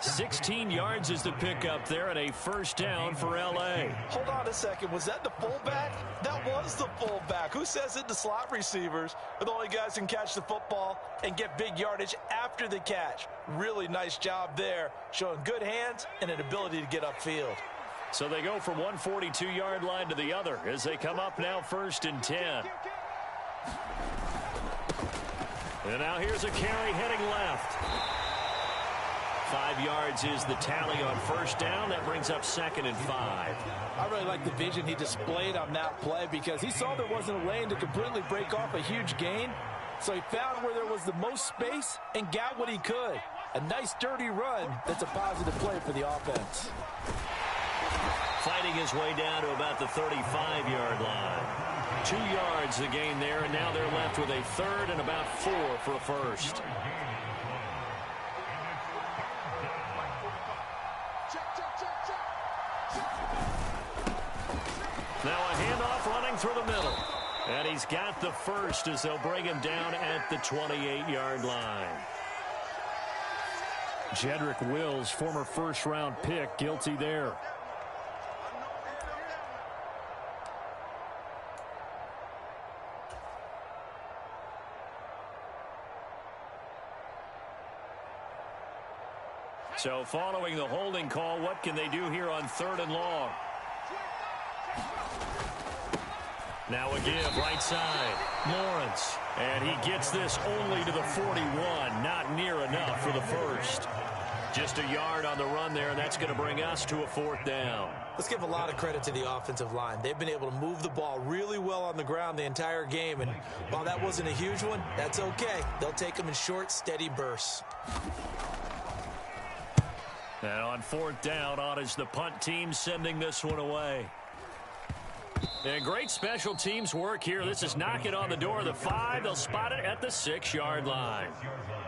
16 yards is the pickup there and a first down for L.A. Hold on a second. Was that the fullback? That was the fullback. Who says it? The slot receivers are the only guys who can catch the football and get big yardage after the catch. Really nice job there, showing good hands and an ability to get upfield. So they go from one 42-yard line to the other as they come up now 1st and 10. And now here's a carry heading left. 5 yards is the tally on first down. That brings up 2nd and 5. I really like the vision he displayed on that play because he saw there wasn't a lane to completely break off a huge gain. So he found where there was the most space and got what he could. A nice dirty run that's a positive play for the offense. Fighting his way down to about the 35-yard line. 2 yards the gain there, and now they're left with a 3rd and about 4 for a first. Now a handoff running through the middle. And he's got the first as they'll bring him down at the 28-yard line. Jedrick Wills, former first-round pick, guilty there. So following the holding call, what can they do here on 3rd and long? Now a give right side. Lawrence. And he gets this only to the 41. Not near enough for the first. Just a yard on the run there, and that's going to bring us to a 4th down. Let's give a lot of credit to the offensive line. They've been able to move the ball really well on the ground the entire game. And while that wasn't a huge one, that's okay. They'll take them in short, steady bursts. And on 4th down, on is the punt team sending this one away. And great special teams work here. This is knocking on the door of the 5. They'll spot it at the 6-yard line.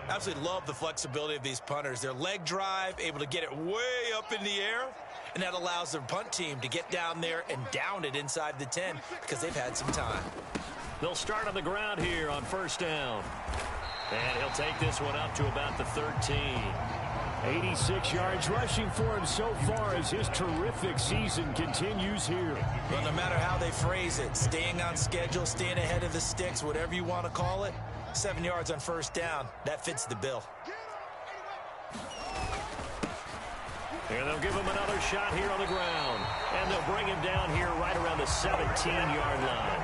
Absolutely love the flexibility of these punters. Their leg drive, able to get it way up in the air, and that allows their punt team to get down there and down it inside the 10 because they've had some time. They'll start on the ground here on 1st down. And he'll take this one up to about the 13. 86 yards rushing for him so far as his terrific season continues here. Well, no matter how they phrase it, staying on schedule, staying ahead of the sticks, whatever you want to call it, 7 yards on 1st down, that fits the bill. And they'll give him another shot here on the ground. And they'll bring him down here right around the 17-yard line.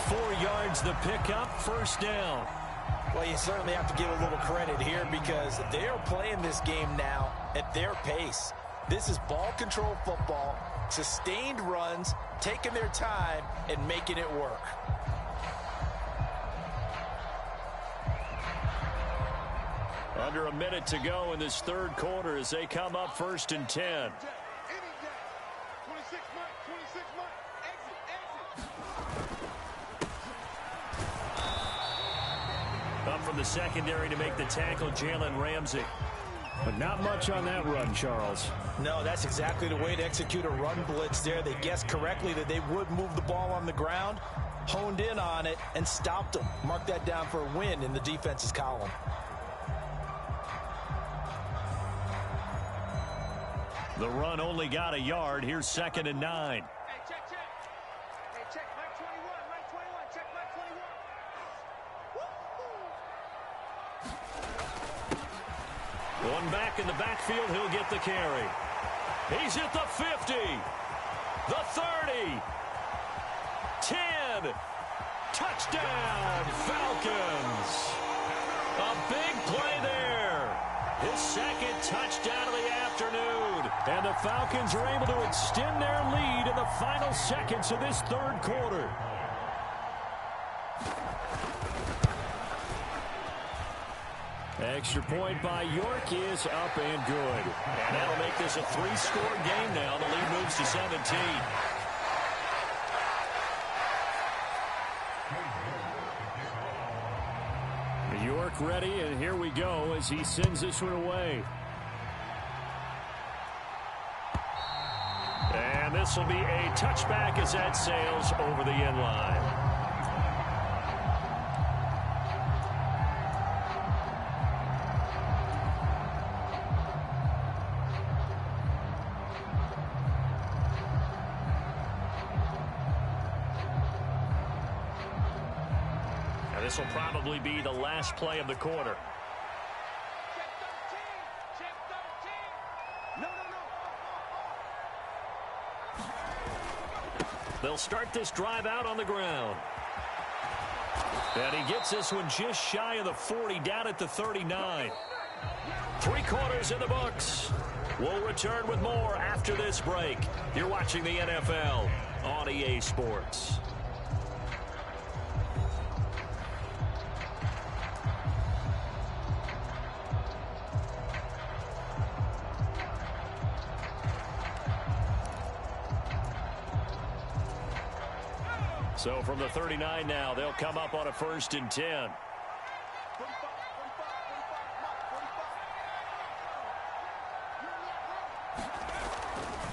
4 yards the pickup, 1st down. Well, you certainly have to give a little credit here because they are playing this game now at their pace. This is ball control football, sustained runs, taking their time, and making it work. Under a minute to go in this 3rd quarter as they come up 1st and 10. Up from the secondary to make the tackle, Jalen Ramsey. But not much on that run, Charles. No, that's exactly the way to execute a run blitz there. They guessed correctly that they would move the ball on the ground, honed in on it, and stopped them. Mark that down for a win in the defense's column. The run only got a yard. Here's 2nd and 9. Hey, check. Hey, check. Mike 21. Mike 21. Check Mike 21. One back in the backfield. He'll get the carry. He's at the 50. The 30. 10. Touchdown, Falcons. A big play there. His 2nd touchdown of the afternoon. And the Falcons are able to extend their lead in the final seconds of this 3rd quarter. Extra point by York is up and good. And that'll make this a 3-score game now. The lead moves to 17. York ready, and here we go as he sends this one away. And this will be a touchback as that sails over the end line. This will probably be the last play of the quarter. They'll start this drive out on the ground. And he gets this one just shy of the 40, down at the 39. 3 quarters in the books. We'll return with more after this break. You're watching the NFL on EA Sports. So from the 39 now, they'll come up on a 1st and 10.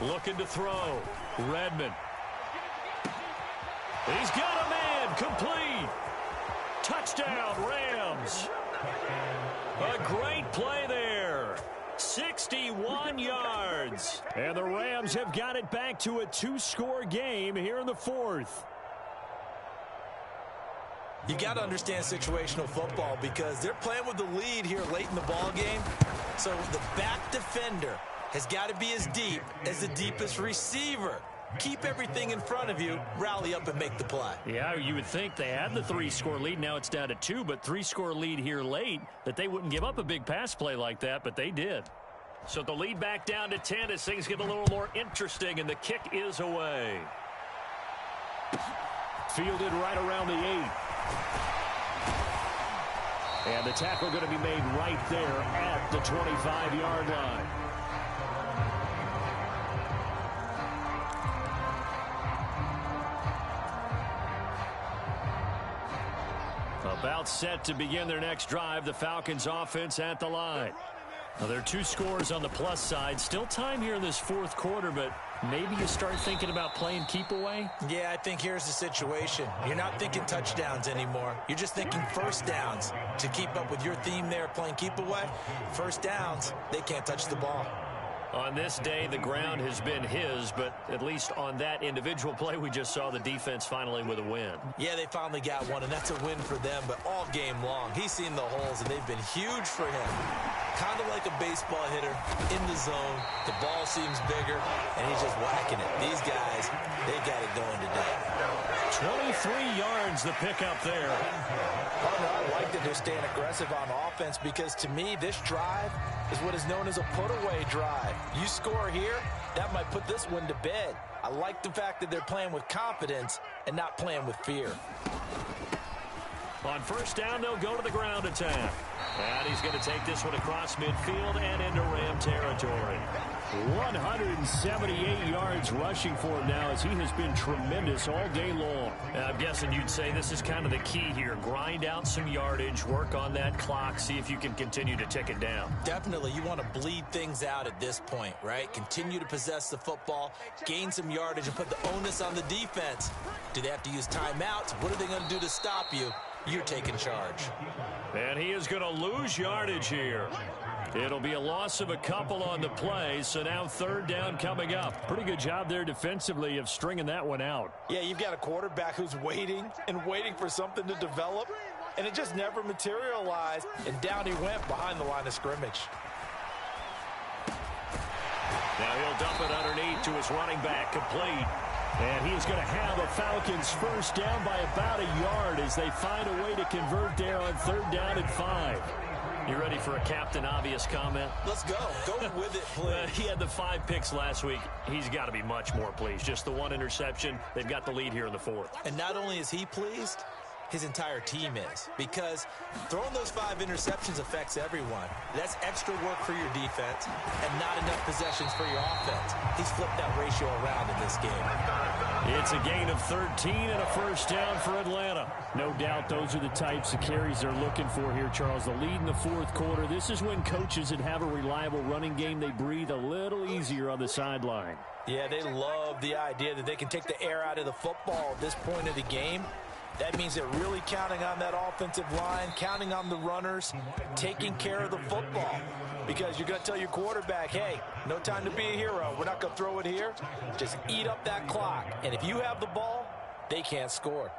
Looking to throw. Redmond. He's got a man. Complete. Touchdown, Rams. A great play there. 61 yards. And the Rams have got it back to a 2-score game here in the 4th. You got to understand situational football because they're playing with the lead here late in the ball game. So the back defender has got to be as deep as the deepest receiver. Keep everything in front of you, rally up and make the play. Yeah, you would think they had the 3-score lead. Now it's down to 2, but 3-score lead here late, that they wouldn't give up a big pass play like that, but they did. So the lead back down to 10 as things get a little more interesting, and the kick is away. Fielded right around the 8. And the tackle going to be made right there at the 25-yard line. About set to begin their next drive, the Falcons offense at the line. Now, there are 2 scores on the plus side. Still time here in this 4th quarter, but maybe you start thinking about playing keep away? Yeah, I think here's the situation. You're not thinking touchdowns anymore. You're just thinking first downs. To keep up with your theme there, playing keep away, first downs, they can't touch the ball. On this day, the ground has been his, but at least on that individual play, we just saw the defense finally with a win. Yeah, they finally got one, and that's a win for them, but all game long, he's seen the holes, and they've been huge for him. Kind of like a baseball hitter in the zone. The ball seems bigger, and he's just whacking it. These guys, they got it going today. 23 yards the pickup there. I like that they're staying aggressive on offense because, to me, this drive is what is known as a put-away drive. You score here, that might put this one to bed. I like the fact that they're playing with confidence and not playing with fear. On 1st down, they'll go to the ground attack. And he's going to take this one across midfield and into Ram territory. 178 yards rushing for him now as he has been tremendous all day long. And I'm guessing you'd say this is kind of the key here. Grind out some yardage, work on that clock, see if you can continue to tick it down. Definitely. You want to bleed things out at this point, right? Continue to possess the football, gain some yardage, and put the onus on the defense. Do they have to use timeouts? What are they going to do to stop you? You're taking charge. And he is going to lose yardage here. It'll be a loss of a couple on the play, so now 3rd down coming up. Pretty good job there defensively of stringing that one out. Yeah, you've got a quarterback who's waiting and waiting for something to develop, and it just never materialized, and down he went behind the line of scrimmage. Now he'll dump it underneath to his running back, complete. And he's going to have a Falcons 1st down by about a yard as they find a way to convert there on 3rd down and 5. You ready for a Captain Obvious comment? Let's go. Go with it, please. He had the 5 picks last week. He's got to be much more pleased. Just the 1 interception. They've got the lead here in the 4th. And not only is he pleased, his entire team is. Because throwing those 5 interceptions affects everyone. That's extra work for your defense and not enough possessions for your offense. He's flipped that ratio around in this game. It's a gain of 13 and a 1st down for Atlanta. No doubt those are the types of carries they're looking for here, Charles. The lead in the 4th quarter. This is when coaches that have a reliable running game, they breathe a little easier on the sideline. Yeah, they love the idea that they can take the air out of the football at this point of the game. That means they're really counting on that offensive line, counting on the runners, taking care of the football. Because you're going to tell your quarterback, hey, no time to be a hero. We're not going to throw it here. Just eat up that clock. And if you have the ball, they can't score.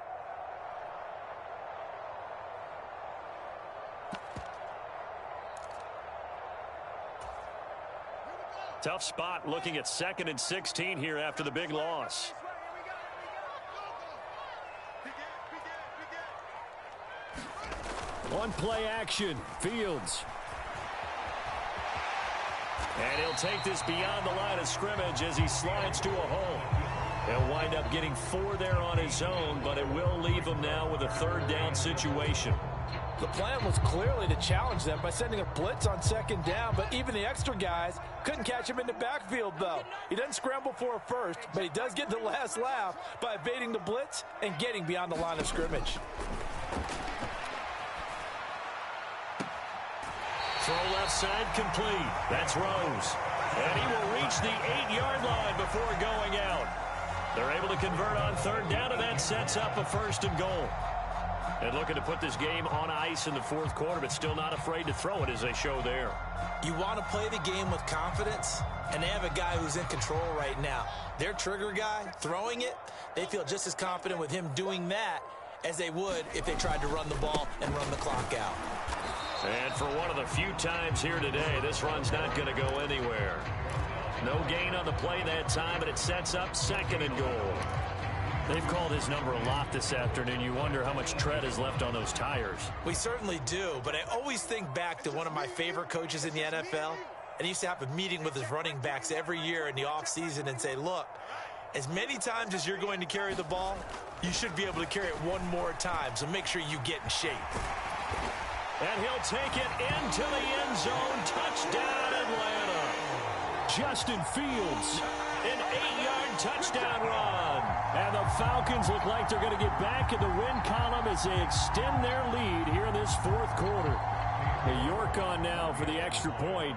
Tough spot looking at 2nd and 16 here after the big loss. On play action, Fields. And he'll take this beyond the line of scrimmage as he slides to a hole. He'll wind up getting 4 there on his own, but it will leave him now with a 3rd down situation. The plan was clearly to challenge them by sending a blitz on 2nd down, but even the extra guys couldn't catch him in the backfield, though. He doesn't scramble for a first, but he does get the last laugh by evading the blitz and getting beyond the line of scrimmage. Throw left side complete. That's Rose. And he will reach the 8-yard line before going out. They're able to convert on 3rd down, and that sets up a 1st and goal. And looking to put this game on ice in the 4th quarter, but still not afraid to throw it as they show there. You want to play the game with confidence, and they have a guy who's in control right now. Their trigger guy, throwing it, they feel just as confident with him doing that as they would if they tried to run the ball and run the clock out. And for one of the few times here today, this run's not going to go anywhere. No gain on the play that time, but it sets up 2nd and goal. They've called his number a lot this afternoon. You wonder how much tread is left on those tires. We certainly do, but I always think back to one of my favorite coaches in the NFL, and he used to have a meeting with his running backs every year in the offseason and say, look, as many times as you're going to carry the ball, you should be able to carry it one more time, so make sure you get in shape. And he'll take it into the end zone. Touchdown, Atlanta. Justin Fields, an 8-yard touchdown run. And the Falcons look like they're going to get back in the win column as they extend their lead here in this 4th quarter. York on now for the extra point.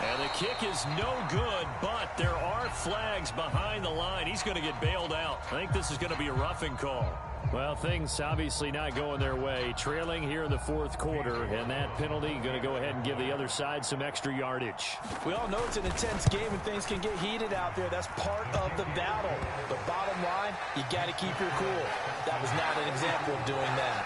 And the kick is no good, but there are flags behind the line. He's going to get bailed out. I think this is going to be a roughing call. Well, things obviously not going their way. Trailing here in the 4th quarter, and that penalty going to go ahead and give the other side some extra yardage. We all know it's an intense game and things can get heated out there. That's part of the battle. But bottom line, you got to keep your cool. That was not an example of doing that.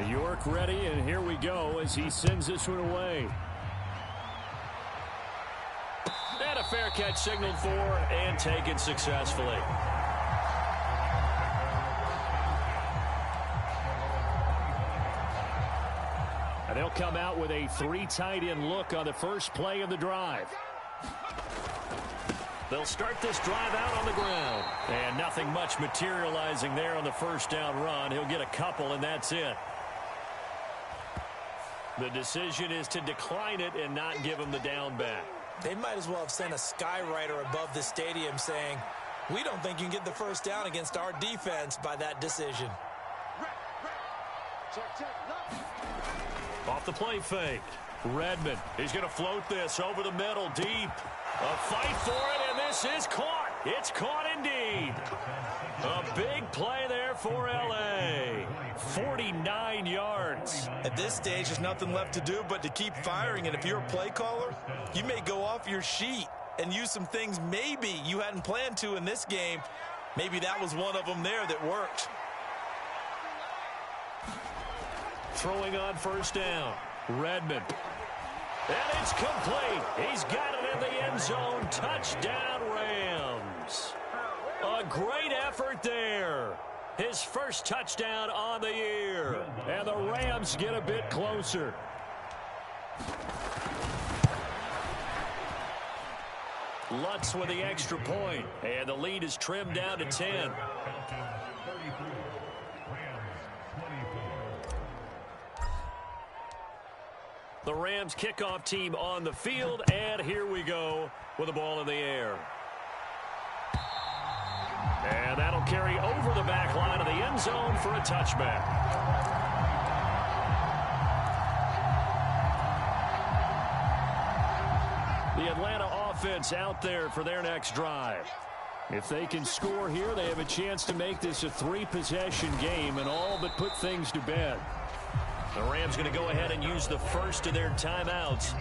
York ready, and here we go as he sends this one away. And a fair catch signaled for and taken successfully. And they'll come out with a 3 tight end look on the first play of the drive. They'll start this drive out on the ground. And nothing much materializing there on the 1st down run. He'll get a couple, and that's it. The decision is to decline it and not give him the down back. They might as well have sent a skywriter above the stadium saying, we don't think you can get the 1st down against our defense by that decision. Off the play fake. Redmond, he's going to float this over the middle, deep. A fight for it, and this is caught. It's caught indeed. A big play there for L.A. 49 yards. At this stage, there's nothing left to do but to keep firing. And if you're a play caller, you may go off your sheet and use some things maybe you hadn't planned to in this game. Maybe that was one of them there that worked. Throwing on 1st down. Redmond. And it's complete. He's got it in the end zone. Touchdown, Rams. A great effort there. His 1st touchdown on the year. And the Rams get a bit closer. Lutz with the extra point. And the lead is trimmed down to 10. The Rams kickoff team on the field, and here we go with the ball in the air. And that'll carry over the back line of the end zone for a touchback. The Atlanta offense out there for their next drive. If they can score here, they have a chance to make this a 3-possession game and all but put things to bed. The Rams going to go ahead and use the first of their timeouts.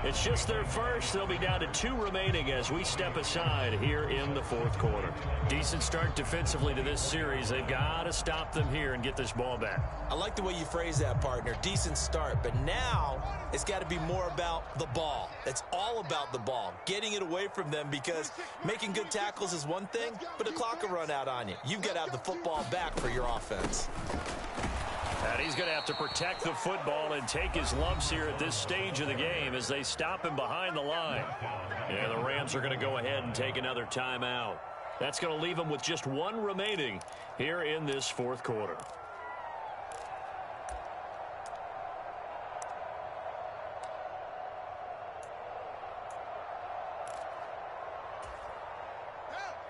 It's just their first. They'll be down to 2 remaining as we step aside here in the fourth quarter. Decent start defensively to this series. They've got to stop them here and get this ball back. I like the way you phrase that, partner. Decent start. But now it's got to be more about the ball. It's all about the ball. Getting it away from them, because making good tackles is one thing, but the clock will run out on you. You've got to have the football back for your offense. And he's going to have to protect the football and take his lumps here at this stage of the game as they stop him behind the line. Yeah, the Rams are going to go ahead and take another timeout. That's going to leave them with just 1 remaining here in this fourth quarter.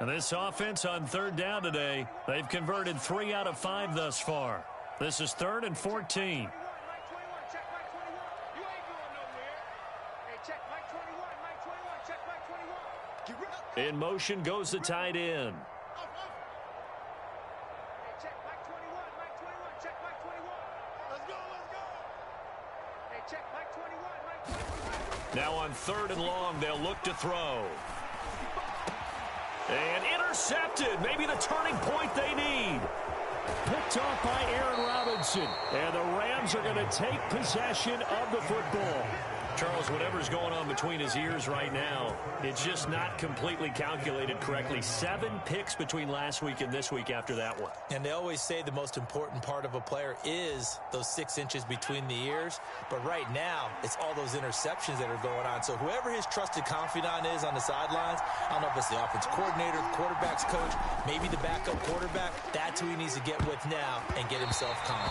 And this offense on 3rd down today, they've converted 3 out of 5 thus far. This is 3rd and 14. In motion goes the tight end. Now on 3rd and long, they'll look to throw. And intercepted. Maybe the turning point they need. Picked off by Aaron Robinson. And the Rams are going to take possession of the football. Charles, whatever's going on between his ears right now, it's just not completely calculated correctly. 7 picks between last week and this week after that one. And they always say the most important part of a player is those 6 inches between the ears. But right now, it's all those interceptions that are going on. So whoever his trusted confidant is on the sidelines, I don't know if it's the offense coordinator, the quarterback's coach, maybe the backup quarterback, that's who he needs to get with now and get himself calm.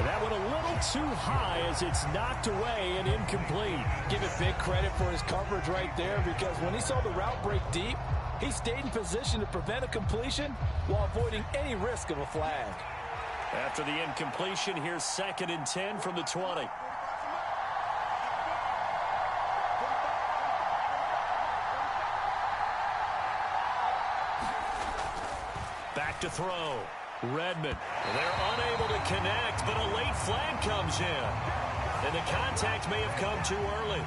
That one a little too high as it's knocked away and incomplete. Give it big credit for his coverage right there, because when he saw the route break deep, he stayed in position to prevent a completion while avoiding any risk of a flag. After the incompletion, here's 2nd and 10 from the 20. Back to throw. Redmond. They're unable to connect, but a late flag comes in. And the contact may have come too early.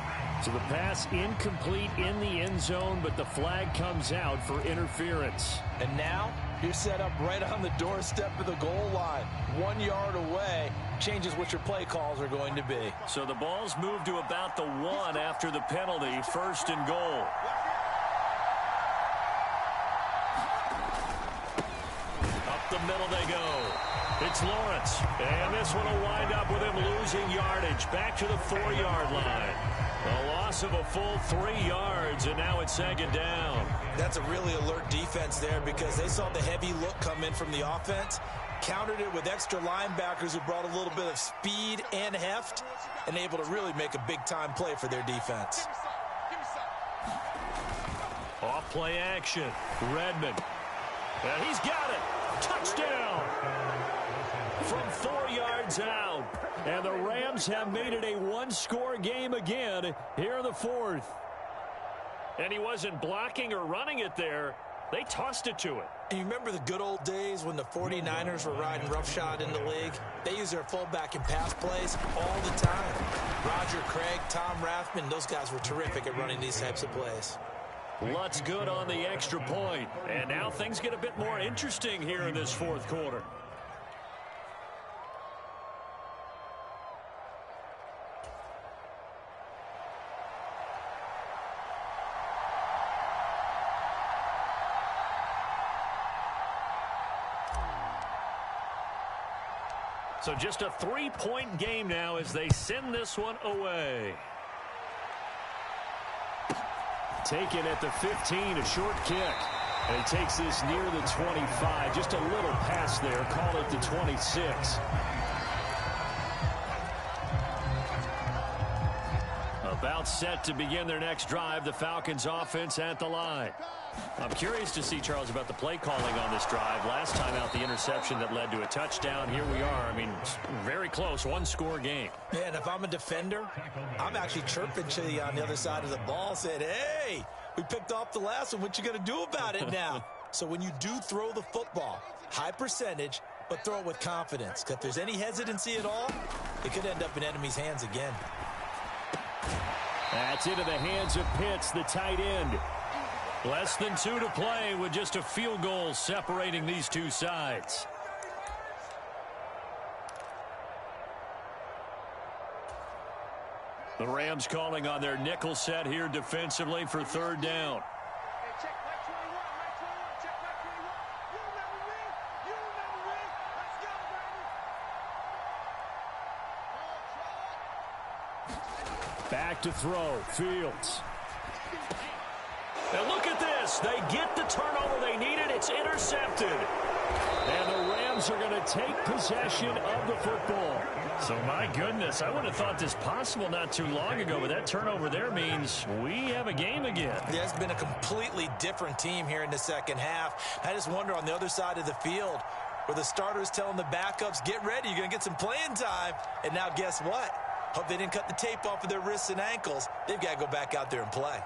So the pass incomplete in the end zone, but the flag comes out for interference. And now you're set up right on the doorstep of the goal line. 1 yard away changes what your play calls are going to be. So the ball's moved to about the 1 after the penalty. 1st and goal. The middle they go. It's Lawrence. And this one will wind up with him losing yardage. Back to the 4-yard line. A loss of a full 3 yards, and now it's 2nd down. That's a really alert defense there, because they saw the heavy look come in from the offense, countered it with extra linebackers who brought a little bit of speed and heft, and able to really make a big-time play for their defense. Off play action. Redmond. And he's got it. Touchdown from 4 yards out. And the Rams have made it a 1-score game again here in the 4th. And he wasn't blocking or running it there. They tossed it to him. And you remember the good old days when the 49ers were riding roughshod in the league? They used their fullback in pass plays all the time. Roger Craig, Tom Rathman, those guys were terrific at running these types of plays. Lutz good on the extra point. And now things get a bit more interesting here in this 4th quarter. So just a 3-point game now as they send this one away. Taken at the 15, a short kick. And he takes this near the 25. Just a little pass there. Call it the 26. About set to begin their next drive. The Falcons offense at the line. I'm curious to see, Charles, about the play calling on this drive. Last time out, the interception that led to a touchdown. Here we are. I mean, very close, 1-score game. Yeah, and if I'm a defender, I'm actually chirping to you on the other side of the ball, saying, hey, we picked off the last one. What you going to do about it now? So when you do throw the football, high percentage, but throw it with confidence. Because if there's any hesitancy at all, it could end up in enemy's hands again. That's into the hands of Pitts, the tight end. Less than 2 to play with just a field goal separating these two sides. The Rams calling on their nickel set here defensively for third down. Hey, check Mike 21, Mike 21, check Mike 21. You remember me? You remember me? Let's go, baby. Back to throw, Fields. And look at this. They get the turnover they needed. It's intercepted. And the Rams are going to take possession of the football. So, my goodness, I would have thought this possible not too long ago, but that turnover there means we have a game again. There's been a completely different team here in the second half. I just wonder on the other side of the field where the starters telling the backups, get ready, you're going to get some playing time. And now guess what? Hope they didn't cut the tape off of their wrists and ankles. They've got to go back out there and play.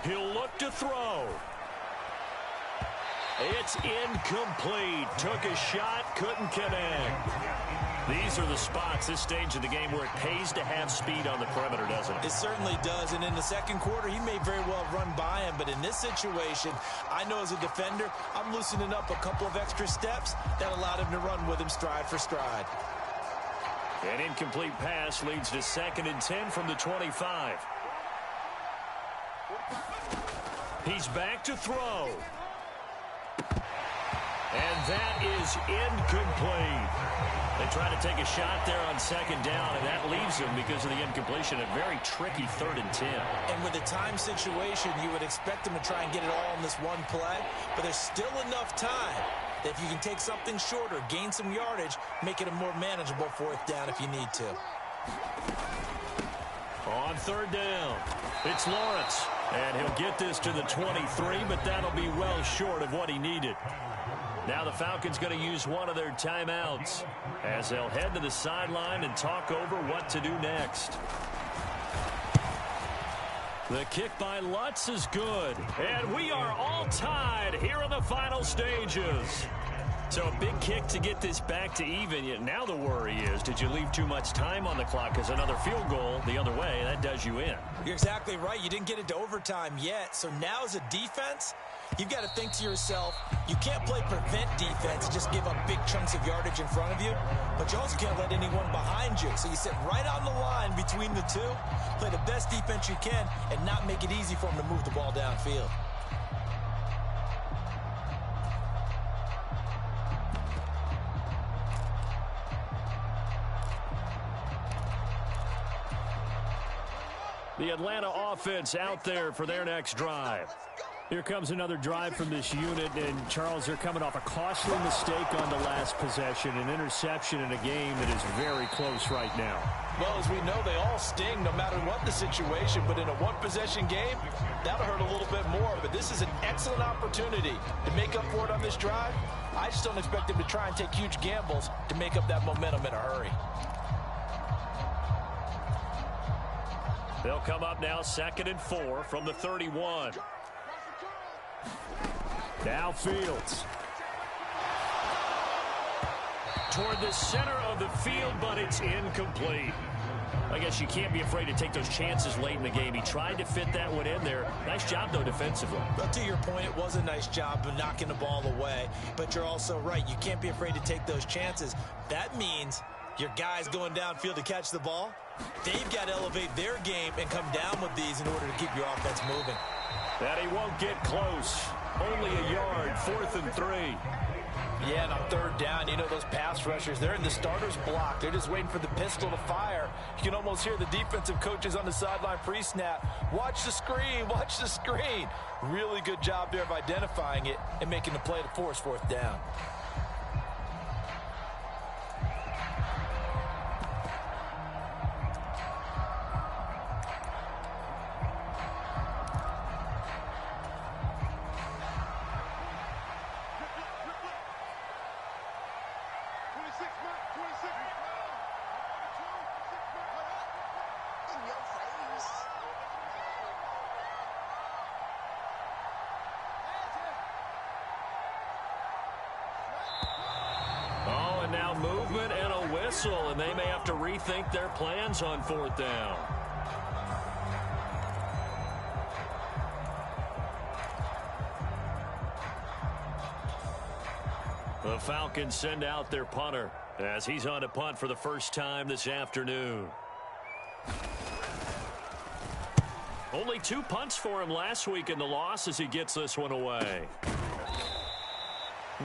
He'll look to throw. It's incomplete. Took a shot, couldn't connect. These are the spots, this stage of the game, where it pays to have speed on the perimeter, doesn't it? It certainly does, and in the second quarter, he may very well run by him, but in this situation, I know as a defender, I'm loosening up a couple of extra steps that allowed him to run with him stride for stride. An incomplete pass leads to 2nd and 10 from the 25. He's back to throw. And that is incomplete. They try to take a shot there on 2nd down, and that leaves them, because of the incompletion, a very tricky 3rd and 10. And with a time situation, you would expect them to try and get it all in this one play, but there's still enough time that if you can take something shorter, gain some yardage, make it a more manageable 4th down if you need to. On 3rd down, it's Lawrence. And he'll get this to the 23, but that'll be well short of what he needed. Now the Falcons going to use one of their timeouts as they'll head to the sideline and talk over what to do next. The kick by Lutz is good. And we are all tied here in the final stages. So a big kick to get this back to even. Now the worry is, did you leave too much time on the clock? Because another field goal the other way, that does you in. You're exactly right. You didn't get it to overtime yet. So now as a defense, you've got to think to yourself, you can't play prevent defense and just give up big chunks of yardage in front of you, but you also can't let anyone behind you. So you sit right on the line between the two, play the best defense you can, and not make it easy for them to move the ball downfield. The Atlanta offense out there for their next drive. Here comes another drive from this unit, and Charles, they're coming off a costly mistake on the last possession, an interception in a game that is very close right now. Well, as we know, they all sting no matter what the situation, but in a one-possession game, that'll hurt a little bit more. But this is an excellent opportunity to make up for it on this drive. I just don't expect them to try and take huge gambles to make up that momentum in a hurry. They'll come up now 2nd and 4 from the 31. Now Fields. Toward the center of the field, but it's incomplete. I guess you can't be afraid to take those chances late in the game. He tried to fit that one in there. Nice job, though, defensively. But to your point, it was a nice job of knocking the ball away. But you're also right. You can't be afraid to take those chances. That means your guys going downfield to catch the ball, they've got to elevate their game and come down with these in order to keep your offense moving. That he won't get close. Only a yard, 4th and 3. Yeah, and on 3rd down, you know those pass rushers, they're in the starter's block. They're just waiting for the pistol to fire. You can almost hear the defensive coaches on the sideline pre-snap. Watch the screen, watch the screen. Really good job there of identifying it and making the play to force 4th down. some movement and a whistle, and they may have to rethink their plans on 4th down. The Falcons send out their punter as he's on to punt for the first time this afternoon. Only 2 punts for him last week in the loss as he gets this one away.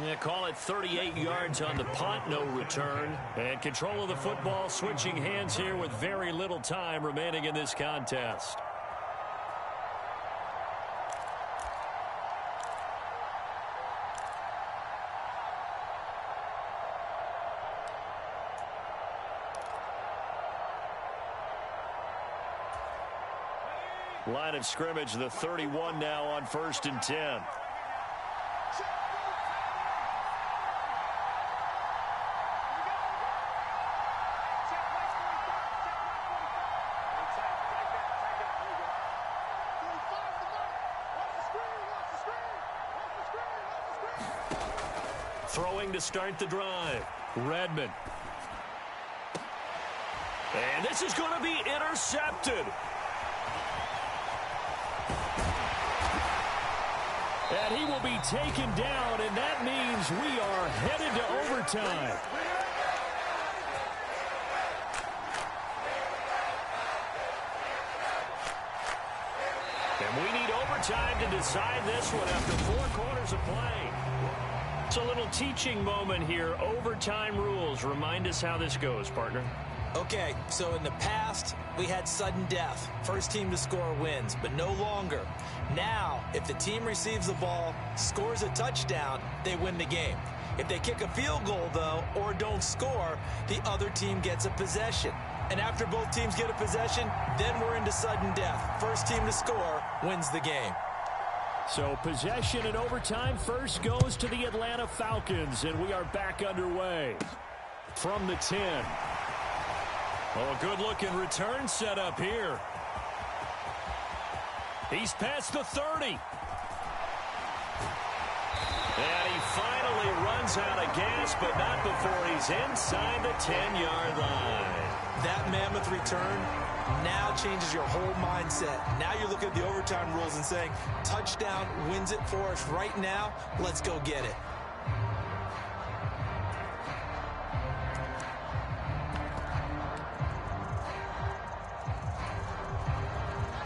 Yeah, call it 38 yards on the punt, no return. And control of the football switching hands here with very little time remaining in this contest. Line of scrimmage, the 31 now on 1st and 10. Throwing to start the drive, Redmond. And this is going to be intercepted. And he will be taken down, and that means we are headed to overtime. And we need overtime to decide this one after 4 quarters of play. It's a little teaching moment here. Overtime rules. Remind us how this goes, partner. Okay, so in the past, we had sudden death. First team to score wins, but no longer. Now, if the team receives the ball, scores a touchdown, they win the game. If they kick a field goal, though, or don't score, the other team gets a possession. And after both teams get a possession, then we're into sudden death. First team to score wins the game. So possession in overtime first goes to the Atlanta Falcons, and we are back underway from the 10. Oh, good-looking return set up here. He's past the 30. And he finally runs out of gas, but not before he's inside the 10-yard line. That mammoth return now changes your whole mindset. Now you're looking at the overtime rules and saying, touchdown wins it for us right now. Let's go get it.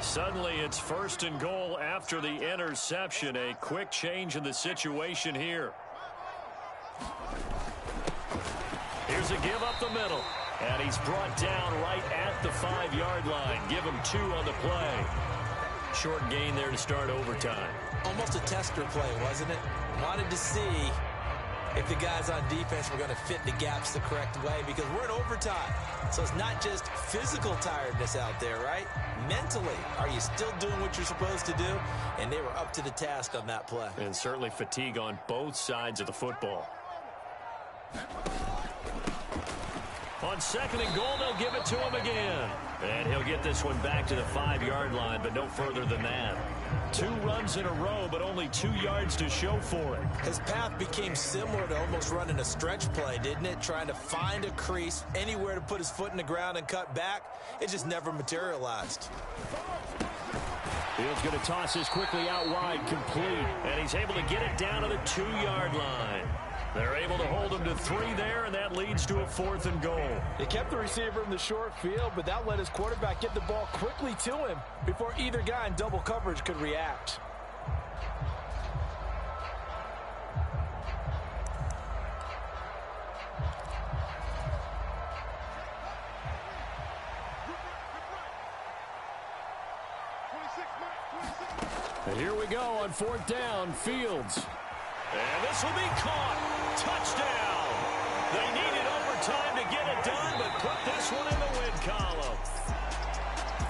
Suddenly, it's 1st and goal after the interception. A quick change in the situation here. Here's a give up the middle. And he's brought down right at the 5-yard line. Give him 2 on the play. Short gain there to start overtime. Almost a tester play, wasn't it? Wanted to see if the guys on defense were going to fit the gaps the correct way, because we're in overtime. So it's not just physical tiredness out there, right? Mentally, are you still doing what you're supposed to do? And they were up to the task on that play. And certainly fatigue on both sides of the football. On 2nd and goal, they'll give it to him again. And he'll get this one back to the 5-yard line, but no further than that. 2 runs in a row, but only 2 yards to show for it. His path became similar to almost running a stretch play, didn't it? Trying to find a crease, anywhere to put his foot in the ground and cut back. It just never materialized. Fields going to toss this quickly out wide, complete. And he's able to get it down to the 2-yard line. They're able to hold him to 3 there, and that leads to a 4th and goal. They kept the receiver in the short field, but that let his quarterback get the ball quickly to him before either guy in double coverage could react. And here we go on 4th down, Fields. And this will be caught. Touchdown. They needed overtime to get it done, but put this one in the win column.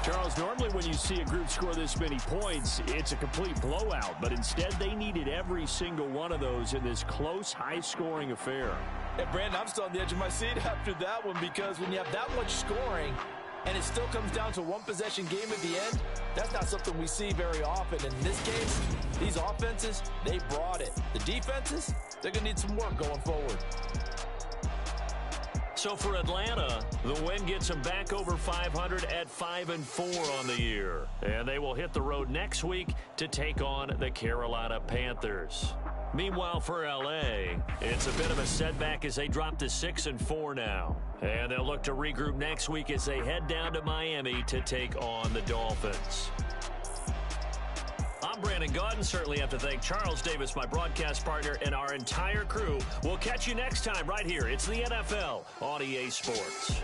Charles, normally when you see a group score this many points, it's a complete blowout. But instead, they needed every single one of those in this close, high-scoring affair. Hey, Brandon, I'm still on the edge of my seat after that one, because when you have that much scoring and it still comes down to one possession game at the end, that's not something we see very often. In this case, these offenses, they brought it. The defenses, they're going to need some work going forward. So for Atlanta, the win gets them back over 500 at 5-4 on the year. And they will hit the road next week to take on the Carolina Panthers. Meanwhile, for L.A., it's a bit of a setback as they drop to 6-4 now. And they'll look to regroup next week as they head down to Miami to take on the Dolphins. I'm Brandon Gaudin. Certainly have to thank Charles Davis, my broadcast partner, and our entire crew. We'll catch you next time right here. It's the NFL on EA Sports.